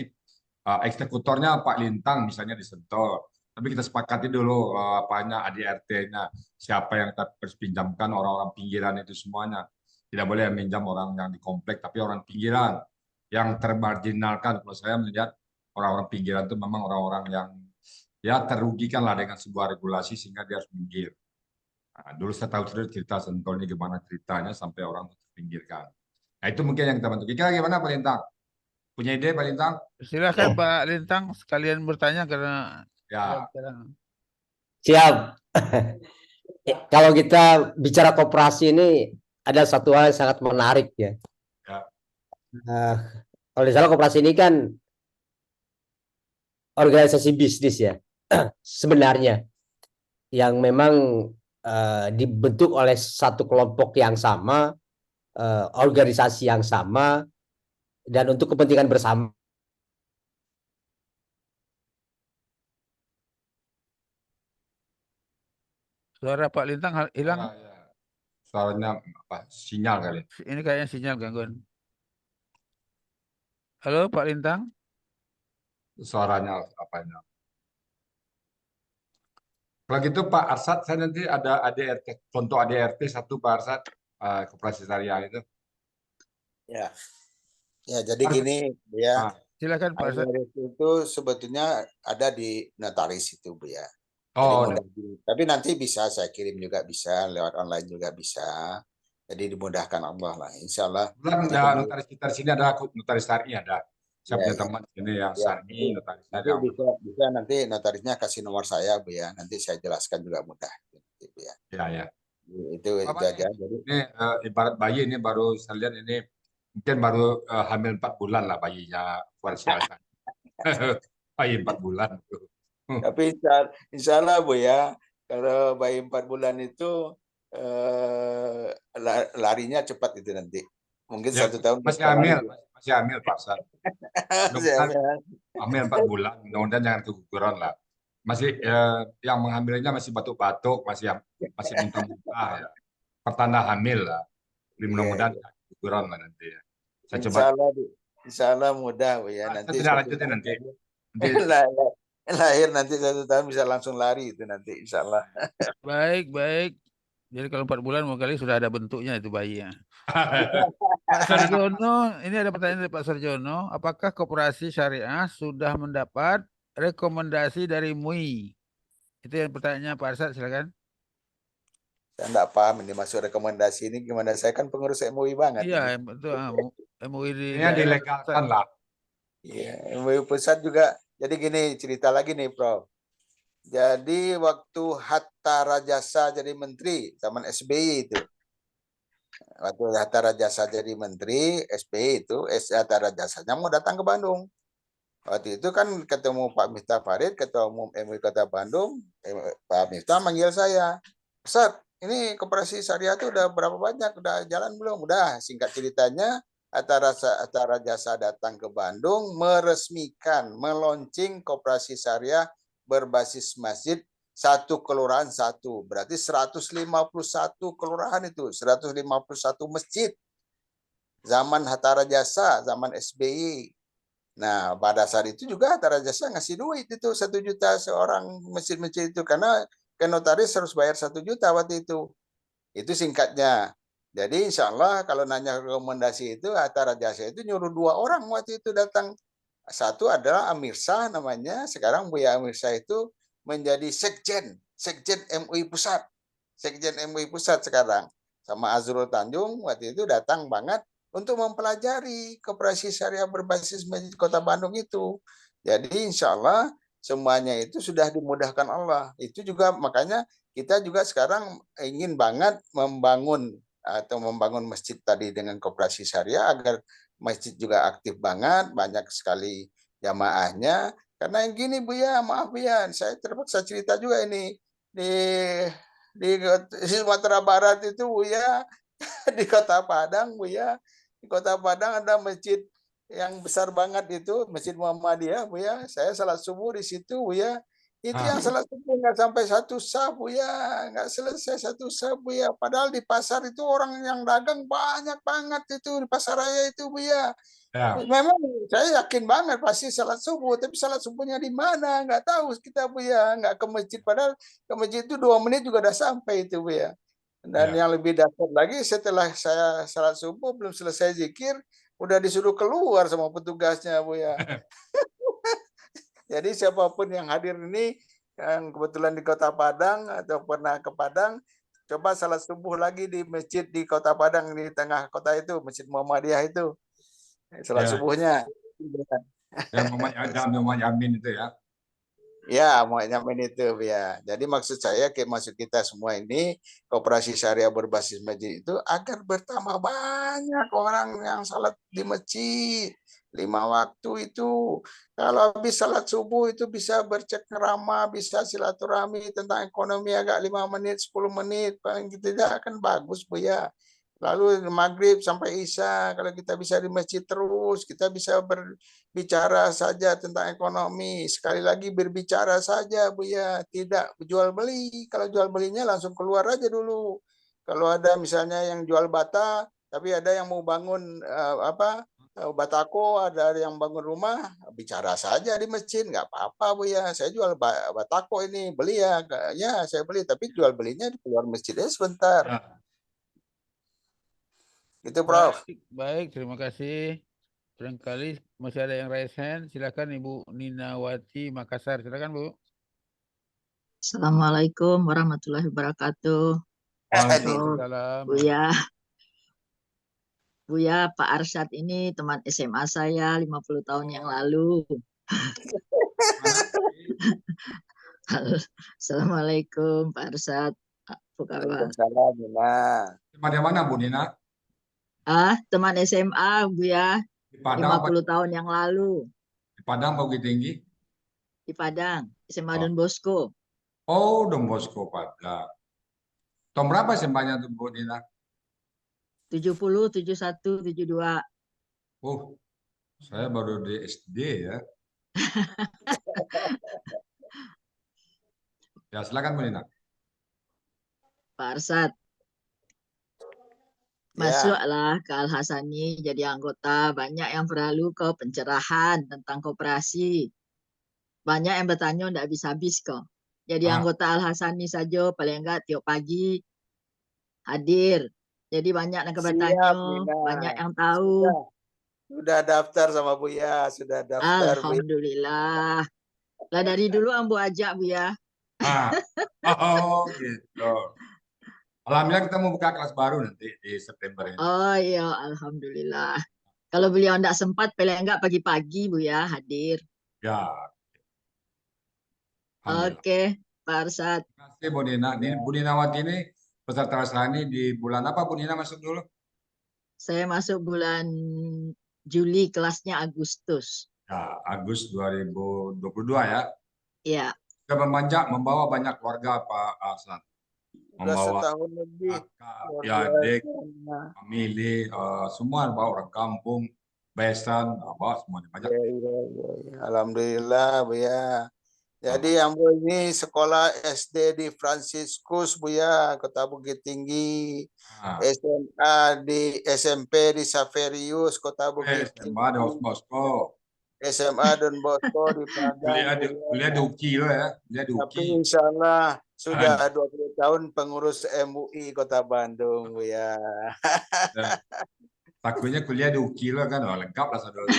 A: Eksekutornya Pak Lintang misalnya di Sentul. Tapi kita sepakati dulu apanya ADRT-nya, siapa yang kita pinjamkan, orang-orang pinggiran itu semuanya. Tidak boleh minjam orang yang di komplek, tapi orang pinggiran yang termarginalkan. Kalau saya melihat orang-orang pinggiran itu memang orang-orang yang ya terugikan lah dengan sebuah regulasi sehingga dia harus minggir. Nah, dulu saya tahu cerita Sentul ini gimana ceritanya sampai orang terpinggirkan. Nah itu mungkin yang kita bantu. Kira gimana Pak Lintang? Punya ide Pak Lintang?
B: Silakan Pak Lintang sekalian bertanya karena
A: ya.
N: Siap. Kalau kita bicara koperasi ini ada satu hal yang sangat menarik ya. Kalau di salah koperasi ini kan organisasi bisnis ya sebenarnya yang memang dibentuk oleh satu kelompok yang sama, organisasi yang sama, dan untuk kepentingan bersama.
B: Suara Pak Lintang hilang.
A: Suaranya apa? Sinyal kali.
B: Ini kayaknya sinyal gangguan. Halo Pak Lintang.
A: Suaranya apanya? Kalau gitu Pak Arsad, saya nanti ada ADRT, contoh ADRT satu Pak Arsad, koperasi syariah itu.
C: Ya, ya jadi gini ya.
B: Silakan Pak Arsad.
C: ADRT itu sebetulnya ada di notaris itu Bu ya.
A: Oh,
C: tapi nanti bisa saya kirim juga bisa, lewat online juga bisa. Jadi dimudahkan Allah lah, insya Allah.
A: Ya, notaris kita di sini ada notaris syariah ada. Saya punya teman sini yang syar'i, notaris syariah.
C: Bisa nanti notarisnya kasih nomor saya Bu ya. Nanti saya jelaskan juga mudah. Gitu, ya.
A: Ya.
C: Itu aja. Jadi
A: ini ibarat bayi ini baru saya lihat ini mungkin baru hamil 4 bulan lah bayinya Farsial. Bayi 4 bulan.
C: Tapi insya Allah Bu ya, kalau bayi 4 bulan itu larinya cepat itu nanti. Mungkin
A: ya,
C: 1 tahun.
A: Masih hamil Pak San. Hamil 4 bulan, mudah-mudahan jangan keguguran lah. Masih yang menghamilnya masih batuk-batuk, masih muntah-muntah ya. Pertanda hamil lah. Mudah-mudahan keguguran lah nanti ya. Saya coba.
C: Insya Allah mudah Bu ya. Nanti
A: tidak lanjutin nanti.
C: Lahir nanti 1 tahun bisa langsung lari itu nanti insya Allah.
B: Baik. Jadi kalau 4 bulan kali sudah ada bentuknya itu bayinya. Pak Sarjono, ini ada pertanyaan dari Pak Sarjono. Apakah koperasi syariah sudah mendapat rekomendasi dari MUI? Itu yang pertanyaannya Pak Arsad, silakan.
C: Saya enggak paham ini masuk rekomendasi ini gimana. Saya kan pengurus MUI banget.
B: Iya, betul. MUI
A: dilegalkan lah.
C: Iya, MUI pusat juga. Jadi gini cerita lagi nih Prof. Jadi waktu Hatta Rajasa jadi menteri zaman SBY itu. Waktu Hatta Rajasa jadi menteri SBY itu, Hatta Rajasanya mau datang ke Bandung. Waktu itu kan ketemu Pak Miftah Farid, Ketua Umum MUI Kota Bandung. Pak Miftah manggil saya. Ustaz, ini koperasi syariah itu udah berapa banyak? Udah jalan belum? Udah. Singkat ceritanya, Hatta Rajasa datang ke Bandung meresmikan, meluncing koperasi syariah berbasis masjid satu kelurahan satu. Berarti 151 kelurahan itu, 151 masjid. Zaman Hatta Rajasa, zaman SBY. Nah, pada saat itu juga Hatta Rajasa ngasih duit itu 1 juta seorang masjid-masjid itu, karena ke notaris harus bayar 1 juta waktu itu. Itu singkatnya. Jadi insya Allah kalau nanya rekomendasi itu, Hatta Rajasa itu nyuruh 2 orang waktu itu datang. Satu adalah Amir Shah namanya, sekarang Buya Amir Shah itu menjadi Sekjen MUI Pusat. Sekjen MUI Pusat sekarang. Sama Azrul Tanjung waktu itu datang banget untuk mempelajari koperasi syariah berbasis Masjid Kota Bandung itu. Jadi insya Allah semuanya itu sudah dimudahkan Allah. Itu juga makanya kita juga sekarang ingin banget membangun masjid tadi dengan koperasi syariah agar masjid juga aktif banget, banyak sekali jamaahnya. Karena yang gini Buya, maaf Buya, saya terpaksa cerita juga ini di Sumatera Barat itu Buya, di Kota Padang Buya, di Kota Padang ada masjid yang besar banget itu, Masjid Muhammadiyah Buya. Saya salat subuh di situ Buya. Itu yang salat subuh nggak sampai 1 saf Buya, nggak selesai 1 saf Buya. Padahal di pasar itu orang yang dagang banyak banget itu di pasar raya itu Buya.
A: Ya.
C: Memang saya yakin banget pasti salat subuh, tapi salat subuhnya di mana nggak tahu kita Buya, nggak ke masjid. Padahal ke masjid itu 2 menit juga udah sampai itu Buya. Dan yang lebih dahsyat lagi setelah saya salat subuh belum selesai zikir, udah disuruh keluar sama petugasnya Buya. Jadi siapapun yang hadir ini yang kebetulan di Kota Padang atau pernah ke Padang, coba salat subuh lagi di masjid di Kota Padang, di tengah kota itu, Masjid Muhammadiyah itu. Salat subuhnya.
A: Yang Muhammad Yamin itu ya.
C: Ya, mau nyampein itu ya. Jadi maksud saya, maksud kita semua ini, koperasi syariah berbasis masjid itu agar bertambah banyak orang yang salat di masjid. 5 waktu itu. Kalau habis salat subuh itu bisa bercengkrama, bisa silaturahmi tentang ekonomi agak 5 menit, 10 menit. Paling tidak akan bagus Bu ya. Lalu maghrib sampai isya, kalau kita bisa di masjid terus, kita bisa berbicara saja tentang ekonomi. Sekali lagi berbicara saja Bu ya, tidak jual beli. Kalau jual belinya langsung keluar aja dulu. Kalau ada misalnya yang jual bata, tapi ada yang mau bangun batako, ada yang bangun rumah, bicara saja di masjid, nggak apa-apa Bu ya. Saya jual batako ini, beli ya saya beli, tapi jual belinya di keluar masjidnya sebentar. Itu Prof.
B: Baik, terima kasih. Barangkali masih ada yang raise hand. Silakan Ibu Ninawati Makassar. Silakan Bu.
O: Assalamualaikum warahmatullahi wabarakatuh.
B: Waalaikumsalam.
O: Buya, Pak Arsyad ini teman SMA saya 50 tahun yang lalu. Assalamualaikum Pak Arsyad. Apa kabar?
C: Waalaikumsalam.
A: Di mana Bu Nina?
O: Teman SMA Buya.
A: Di Padang
O: 50 tahun yang lalu.
A: Di Padang Bukit Tinggi?
O: Di Padang, SMA Don Bosco.
A: Oh, Don Bosco Padang. Tahun berapa SMA-nya tuh Bu Nina?
O: 70, 71, 72.
A: Oh, saya baru di SD ya. Ya, silakan Bu Nina.
O: Pak Arsyad. Masuklah ke Al-Hasani jadi anggota. Banyak yang berlalu ke pencerahan tentang koperasi. Banyak yang bertanya tidak habis-habis kok. Jadi anggota Al-Hasani saja paling enggak tiap pagi hadir. Jadi banyak yang bertanya, banyak yang tahu.
C: Sudah daftar sama Buya, sudah daftar.
O: Alhamdulillah. Lah dari dulu ambu ajak Buya.
A: Oh gitu. Alhamdulillah kita mau buka kelas baru nanti di September ini.
O: Oh iya, alhamdulillah. Kalau beliau tidak sempat, paling enggak pagi-pagi Bu ya hadir.
A: Ya.
O: Oke, Pak Arsyad.
A: Terima kasih Bu Nina. Bu Ninawati ini peserta Al-Hasani di bulan apa Bu Nina masuk dulu?
O: Saya masuk bulan Juli, kelasnya Agustus.
A: Ya, Agustus 2022 ya.
O: Iya.
A: Kita membawa banyak keluarga Pak Arsyad. Membawa
C: setahun lebih.
A: Ya, adik, famili, semua bawa orang kampung, besan, bawa semuanya banyak.
C: Alhamdulillah Bu ya. Jadi Ambo ini sekolah SD di Fransiskus Buya, Kota Bukit Tinggi. SMA di SMP di Saverius, Kota Bukit
A: SMA Don
C: Tinggi.
A: Bosco.
C: SMA Don Bosco di Padang.
A: Kuliah di UKI lo ya. Kuliah di
C: Tapi
A: UKI.
C: insya Allah sudah 20 tahun pengurus MUI Kota Bandung, Buya.
A: Takutnya kuliah di UKI lo kan, lengkap lah saudara.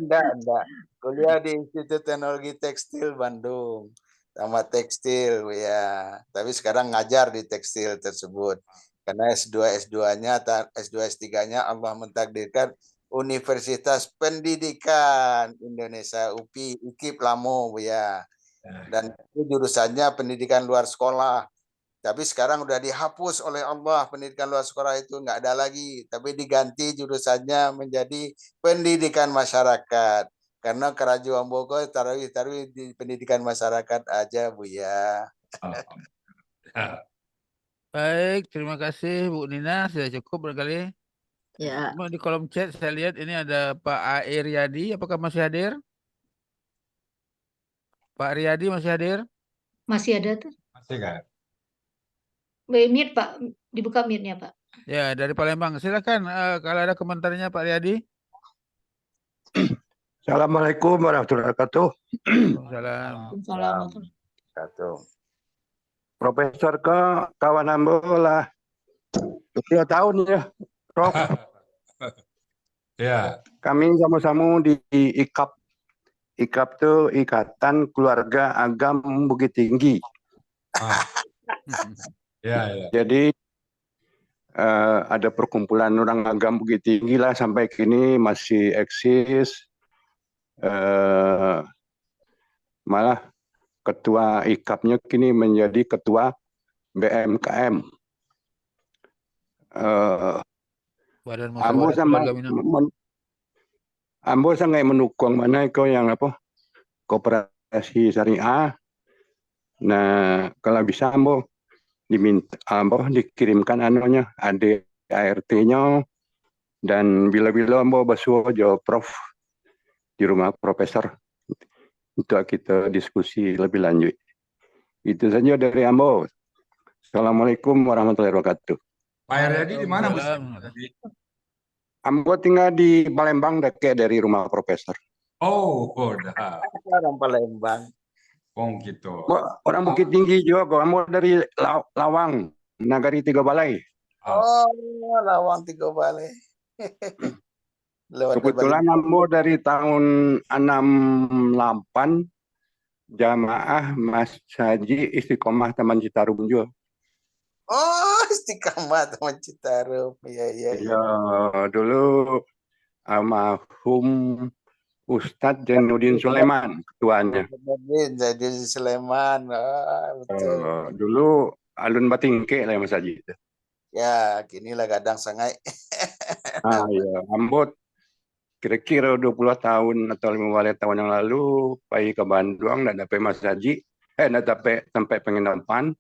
C: Enggak. Kuliah di Institut Teknologi Tekstil Bandung. Sama tekstil, ya. Tapi sekarang ngajar di tekstil tersebut. Karena S2-nya, S2-S3-nya Allah mentakdirkan Universitas Pendidikan Indonesia, UPI, UKIP Lamo, ya. Dan itu jurusannya pendidikan luar sekolah. Tapi sekarang udah dihapus oleh Allah, pendidikan luar sekolah itu nggak ada lagi. Tapi diganti jurusannya menjadi pendidikan masyarakat. Karena Kerajuan Bogor taruh di pendidikan masyarakat aja, Buya.
B: Baik, terima kasih Bu Nina, sudah cukup barangkali.
O: Ya.
B: Cuma di kolom chat saya lihat ini ada Pak A.E. Riyadi, apakah masih hadir? Pak Riyadi masih hadir?
F: Masih ada tuh.
A: Masih kan?
F: Mute Pak, dibuka mute-nya Pak.
B: Ya, dari Palembang. Silakan kalau ada komentarnya Pak Riyadi.
P: Assalamualaikum warahmatullahi wabarakatuh.
B: Waalaikumsalam.
P: Profesor ke kawan Ambo lah 2 tahun ya, Prof.
A: Ya.
P: Kami sama-sama di IKAP. IKAP itu Ikatan Keluarga Agam Bukit Tinggi.
A: Ya.
P: Jadi ada perkumpulan orang agam Bukit Tinggi lah sampai kini masih eksis. Malah ketua IKAP-nya kini menjadi ketua BMKM. Ambo sangat mendukung mana kau yang apa koperasi syariah. Nah kalau bisa Ambo dikirimkan anunya ART-nya dan bila-bila Ambo basuh jawab Prof di rumah Profesor untuk kita diskusi lebih lanjut. Itu saja dari Ambo. Assalamualaikum warahmatullahi wabarakatuh.
A: Pak Riyadi di mana Bu?
P: Ambo tinggal di Palembang dekat dari rumah Profesor.
A: Oh, udah.
C: Orang Palembang.
A: Gitu.
P: Orang Bukit Tinggi juga kok. Ambo dari Lawang, Nagari 3 Balai.
C: Oh, Lawang 3 Balai.
P: Kebetulan Ambo dari tahun 68 jamaah Mas Haji Istiqomah Taman Citarum juga.
C: Oh, Istiqomah Taman Citarum. Iya.
P: Ya, dulu almarhum Ustadz Jainuddin Sulaiman ketuanya.
C: Jainuddin Sulaiman. Betul.
P: Dulu alun Batingke lah Mas Haji.
C: Ya, kini lah Gadang Sangai.
P: Ya, Ambo kira-kira 20 tahun atau 15 tahun yang lalu pergi ke Bandung dan dapat Mas Haji, sampai penginapan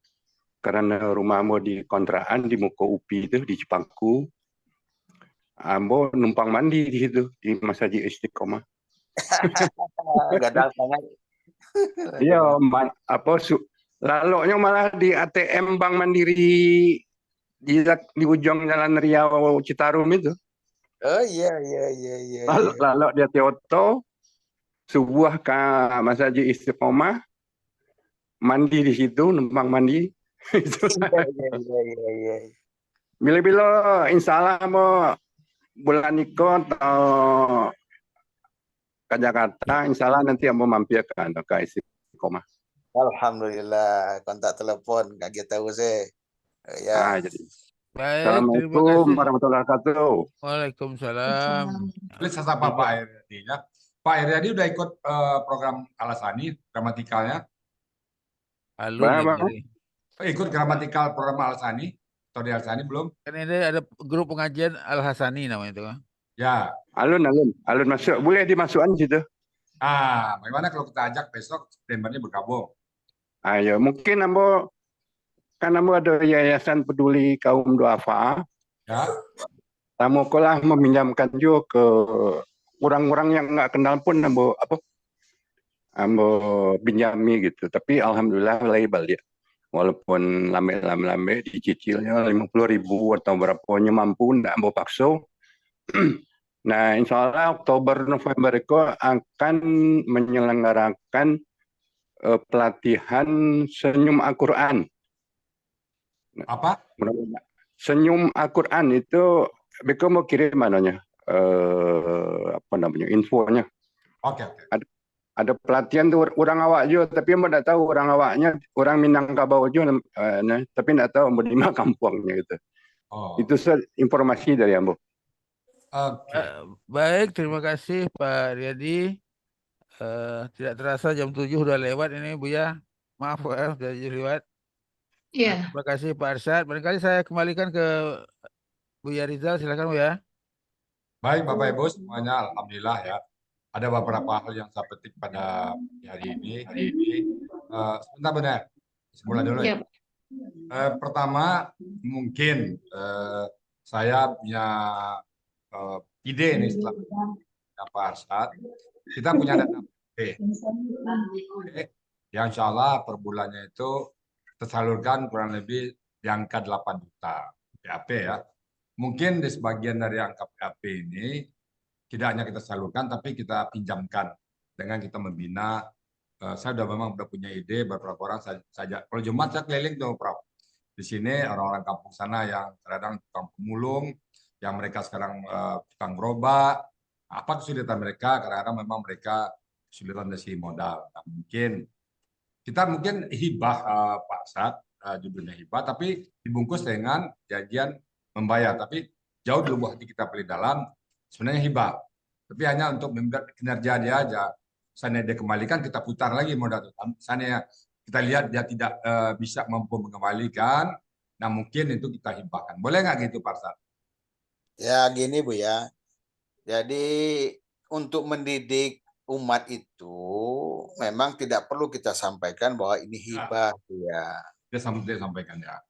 P: karena rumah Ambo di kontrakan di Muka Upi itu di Cipangku. Ambo numpang mandi di situ di Mas Haji Istiqomah.
C: Gadang sangat.
P: Iya, laloknya malah di ATM Bank Mandiri di ujung Jalan Riau Citarum itu.
C: Oh iya.
P: Lalu dia Teoto subuh ke Mas Haji Istiqomah mandi di situ numpang mandi.
C: Iya.
P: Bila-bila insya Allah mau bulan ikut atau ke Jakarta, insya Allah nanti mau mampir ke Istiqomah.
C: Alhamdulillah, kontak telepon kaget tahu saya. Ya.
P: Jadi.
B: Baik,
P: Assalamualaikum warahmatullahi wabarakatuh.
B: Waalaikumsalam.
A: Saya sapa Pak Riyadi ya. Pak Riyadi udah ikut program Al-Hassani gramatikalnya? Ikut gramatikal program Al-Hassani atau di Al-Hassani belum?
B: Kan ini ada grup pengajian Al-Hassani namanya itu kan?
A: Ya.
P: Alun masuk, boleh dimasukkan situ.
A: Bagaimana kalau kita ajak besok Septembernya bergabung?
P: Ayo, mungkin Ambo karena ada Yayasan Peduli Kaum Duafa.
A: Ya.
P: Kamu kolah meminjamkan juga ke orang-orang yang nggak kenal pun ambo pinjami gitu. Tapi alhamdulillah label dia. Walaupun lame dicicilnya 50.000 atau berapanya mampu ndak ambo paksa. Nah, insya Allah Oktober November itu akan menyelenggarakan pelatihan senyum Al-Quran.
A: Apa?
P: Senyum Al-Quran itu, Beko mau kirim mananya, apa namanya, infonya.
A: Oke.
P: Ada pelatihan tuh orang awak juga, tapi mbak tidak tahu orang awaknya orang Minangkabau juga, tapi tidak tahu di mana kampungnya gitu.
A: Oh.
P: Itu informasi dari Ambo.
B: Baik, terima kasih Pak Riyadi. Tidak terasa jam 7 udah lewat ini Buya. Maaf ya, sudah lewat.
F: Iya.
B: Terima kasih Pak Arsyad. Barangkali saya kembalikan ke Buya Rizal, silakan Buya.
A: Baik Bapak Ibu semuanya, alhamdulillah ya. Ada beberapa hal yang saya petik pada hari ini. Sebentar benar. Semula dulu ya. Pertama, mungkin saya punya ide nih setelah Pak Arsyad. Kita punya dana yang insya Allah per bulannya itu tersalurkan kurang lebih di angka 8 juta PAP ya. Mungkin di sebagian dari angka PAP ini tidak hanya kita salurkan, tapi kita pinjamkan dengan kita membina. Saya memang udah punya ide beberapa orang saja. Kalau Jumat saya keliling tuh, Prof. Di sini orang-orang kampung sana yang kadang tukang pemulung, yang mereka sekarang tukang gerobak. Apa kesulitan mereka? Kadang-kadang memang mereka kesulitan dari modal. Nah, mungkin hibah Pak Sat, judulnya hibah, tapi dibungkus dengan janjian membayar. Tapi jauh di lubuk hati kita paling dalam, sebenarnya hibah, tapi hanya untuk membuat kinerja dia aja. Seandainya dia kembalikan, kita putar lagi modal. Seandainya kita lihat dia tidak bisa mampu mengembalikan, nah mungkin itu kita hibahkan. Boleh nggak gitu, Pak Arsad?
C: Ya gini Bu ya, jadi untuk mendidik umat itu memang tidak perlu kita sampaikan bahwa ini hibah ya.
A: Dia sampaikan ya.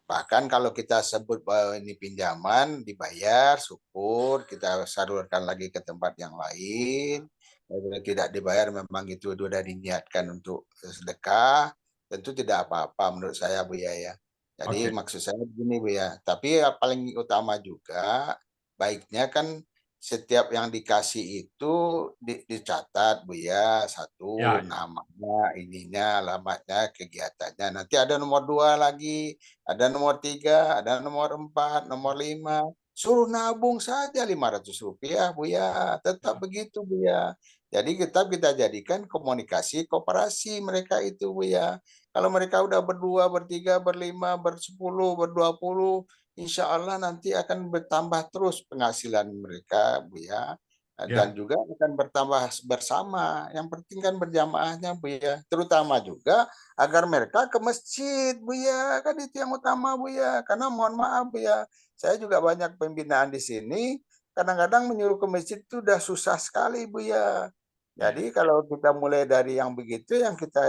C: Bahkan kalau kita sebut bahwa ini pinjaman, dibayar, syukur, kita salurkan lagi ke tempat yang lain. Kalau tidak dibayar, memang itu sudah diniatkan untuk sedekah, tentu tidak apa-apa menurut saya Bu ya. Jadi maksud saya begini Bu ya, tapi yang paling utama juga, baiknya kan setiap yang dikasih itu dicatat Bu ya, satu namanya, ininya, alamatnya, kegiatannya. Nanti ada nomor 2 lagi, ada nomor 3, ada nomor 4, nomor 5. Suruh nabung saja 500 rupiah Bu ya, tetap begitu Bu ya. Jadi kita jadikan komunikasi kooperasi mereka itu Bu ya. Kalau mereka udah berdua, bertiga, berlima, bersepuluh, ber-20, insya Allah nanti akan bertambah terus penghasilan mereka, Bu ya. Dan juga akan bertambah bersama. Yang penting kan berjamaahnya, Bu ya. Terutama juga agar mereka ke masjid, Bu ya. Kan itu yang utama, Bu ya. Karena mohon maaf, Bu ya. Saya juga banyak pembinaan di sini. Kadang-kadang menyuruh ke masjid itu udah susah sekali, Bu ya. Jadi kalau kita mulai dari yang begitu, yang kita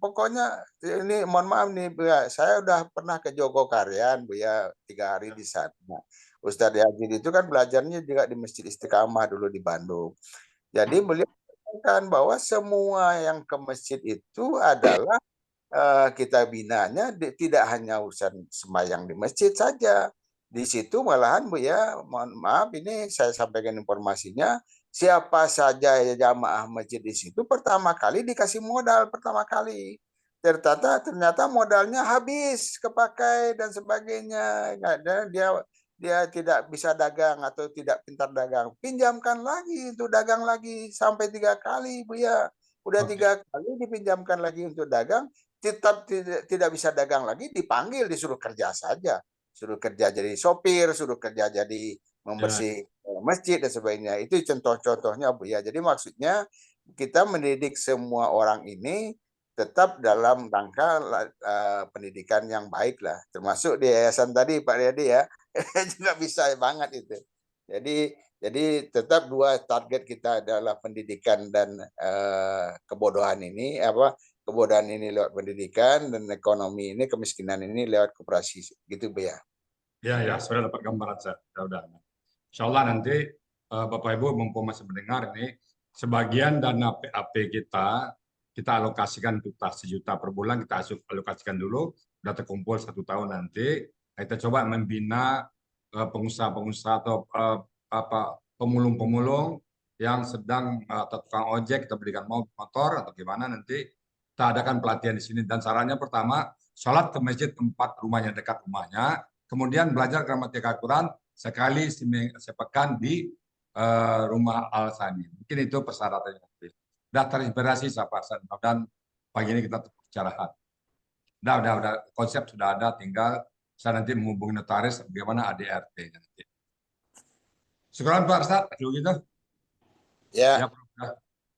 C: pokoknya ini mohon maaf nih Bu ya, saya udah pernah ke Jogokarian Bu ya, 3 hari di sana. Ustadz Yazid itu kan belajarnya juga di Masjid Istiqamah dulu di Bandung. Jadi beliau mengatakan bahwa semua yang ke masjid itu adalah kita binanya tidak hanya urusan sembahyang di masjid saja. Di situ malahan Bu ya, mohon maaf ini saya sampaikan informasinya, siapa saja ya jamaah masjid di situ pertama kali dikasih modal pertama kali. Ternyata modalnya habis, kepakai dan sebagainya. Dia tidak bisa dagang atau tidak pintar dagang. Pinjamkan lagi untuk dagang lagi sampai 3 kali Bu ya. Udah 3 kali dipinjamkan lagi untuk dagang, tetap tidak bisa dagang lagi, dipanggil disuruh kerja saja. Suruh kerja jadi sopir, suruh kerja jadi membersih masjid dan sebagainya. Itu contoh-contohnya Bu ya. Jadi maksudnya kita mendidik semua orang ini tetap dalam rangka pendidikan yang baik lah. Termasuk di yayasan tadi Pak Riyadi ya. Juga bisa banget itu. Jadi tetap 2 target kita adalah pendidikan dan kebodohan ini kebodohan ini lewat pendidikan dan ekonomi ini, kemiskinan ini lewat koperasi gitu Bu ya.
A: Ya, sudah dapat gambaran saya. Sudah. Insya Allah nanti Bapak Ibu mumpung masih mendengar ini, sebagian dana PAP kita alokasikan untuk 1 juta per bulan, kita alokasikan dulu, sudah terkumpul 1 tahun nanti, kita coba membina pengusaha-pengusaha atau pemulung-pemulung yang sedang atau tukang ojek, kita berikan motor atau gimana, nanti kita adakan pelatihan di sini. Dan sarannya pertama, sholat ke masjid tempat rumahnya, dekat rumahnya, kemudian belajar gramatika Al-Quran sekali sepekan di rumah Al-Sani. Mungkin itu persyaratannya. Sudah terinspirasi Pak Hasan, dan pagi ini kita bicarakan. Udah konsep sudah ada, tinggal saya nanti menghubungi notaris bagaimana ADRT nanti. Syukuran Pak Arsad, kalau gitu.
C: Ya.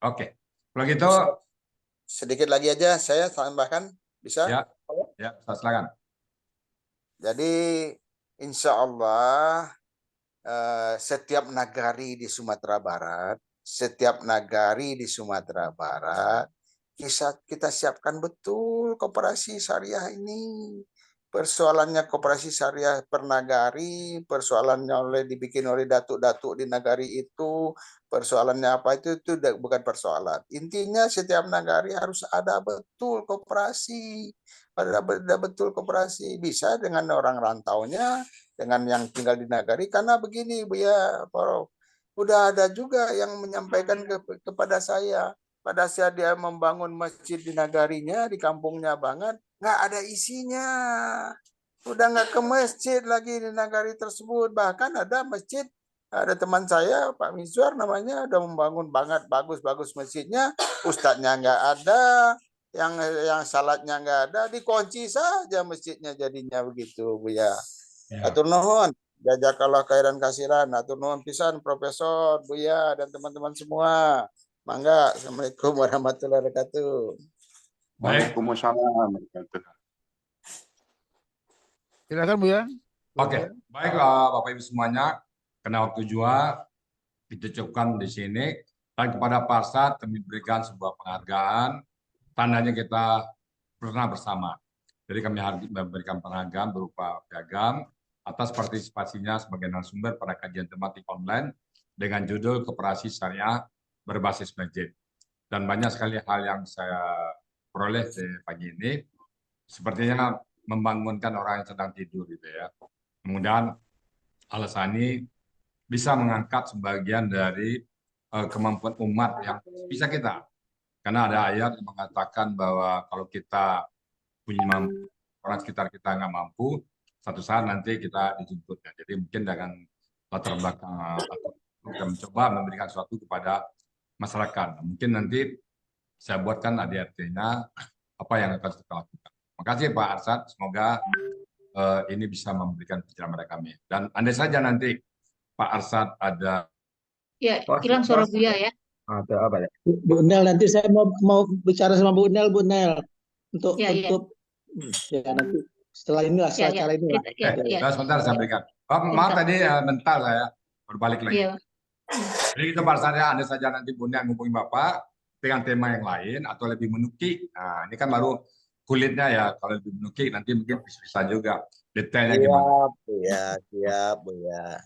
A: Oke. Kalau gitu
C: sedikit lagi aja saya tambahkan, bisa?
A: Ya, silakan.
C: Jadi insya Allah setiap nagari di Sumatera Barat, kita siapkan betul koperasi syariah ini. Persoalannya koperasi syariah per nagari, persoalannya dibikin oleh datuk-datuk di nagari itu, persoalannya apa itu bukan persoalan. Intinya setiap nagari harus ada betul koperasi, bisa dengan orang rantaunya, dengan yang tinggal di nagari. Karena begini Bu ya, udah ada juga yang menyampaikan kepada saya, pada saat dia membangun masjid di nagarinya, di kampungnya banget, nggak ada isinya. Udah nggak ke masjid lagi di nagari tersebut. Bahkan ada masjid, ada teman saya, Pak Mizwar namanya, udah membangun banget, bagus-bagus masjidnya, ustadznya nggak ada, yang salatnya nggak ada, dikunci saja masjidnya jadinya begitu Bu ya. Atur nuhun, jazakallah khairan kasiran, atur nuhun pisan Profesor, Buya dan teman-teman semua. Mangga, Assalamualaikum warahmatullahi wabarakatuh.
P: Waalaikumsalam.
B: Silakan Bu ya.
A: Oke, baik Bapak Ibu semuanya, karena waktu juga kita cukupkan di sini. Dan kepada Pak Arsad kami berikan sebuah penghargaan, tandanya kita pernah bersama. Jadi kami harus memberikan penghargaan berupa piagam atas partisipasinya sebagai narasumber pada kajian tematik online dengan judul Koperasi Syariah Berbasis Masjid. Dan banyak sekali hal yang saya peroleh di pagi ini, sepertinya membangunkan orang yang sedang tidur gitu ya. Kemudian Al-Sani bisa mengangkat sebagian dari kemampuan umat yang bisa kita. Karena ada ayat yang mengatakan bahwa kalau kita punya mampu, orang sekitar kita nggak mampu, satu saat nanti kita dijemputnya. Jadi mungkin dengan latar belakang kita mencoba memberikan sesuatu kepada masyarakat. Mungkin nanti saya buatkan ADRT-nya apa yang akan kita lakukan. Terima kasih Pak Arsad, semoga ini bisa memberikan pencerahan kami. Dan andai saja nanti Pak Arsad ada...
F: Ya, hilang suara Buya ya.
L: Ada apa ya? Bu Nel, nanti saya mau bicara sama Bu Nel, untuk
F: Ya.
L: nanti setelah inilah, setelah acara ini lah.
A: Sebentar saya berikan. Maaf tadi bentar saya berbalik lagi.
F: Iya.
A: Jadi itu Pak Arsad, andai saja nanti Bu Nel menghubungi Bapak dengan tema yang lain atau lebih menukik. Nah, ini kan baru kulitnya ya, kalau lebih menukik nanti mungkin bisa juga detailnya gimana.
C: Siap Bu ya.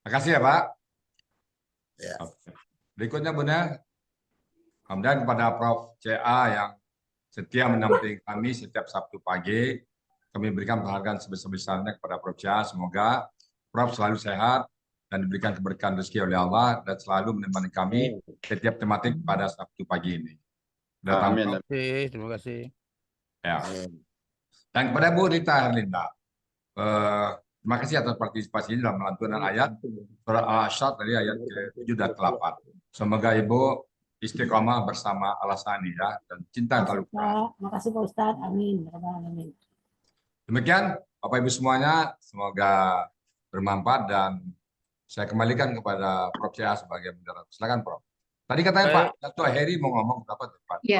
A: Terima kasih ya Pak.
C: Ya.
A: Berikutnya Bu Nel, kemudian kepada Prof. CA yang setia mendampingi kami setiap Sabtu pagi, kami berikan penghargaan sebesar-besarnya kepada Prof. CA. Semoga Prof selalu sehat dan diberikan keberkahan rezeki oleh Allah dan selalu menemani kami setiap tematik pada Sabtu pagi ini.
B: Amin. Terima kasih.
A: Ya. Dan kepada Bu Rita Herlinda, terima kasih atas partisipasinya dalam melantunkan ayat surah Al-Asyad dari ayat ke-7 dan ke-8. Semoga Ibu istiqomah bersama Al-Sani ya, dan cinta tak lupa.
K: Terima kasih Pak Ustadz. Amin. Amin.
A: Demikian Bapak Ibu semuanya, semoga bermanfaat dan saya kembalikan kepada Prof. CA sebagai moderator. Silakan Prof. Tadi katanya Pak Dato' Heri mau ngomong apa tuh?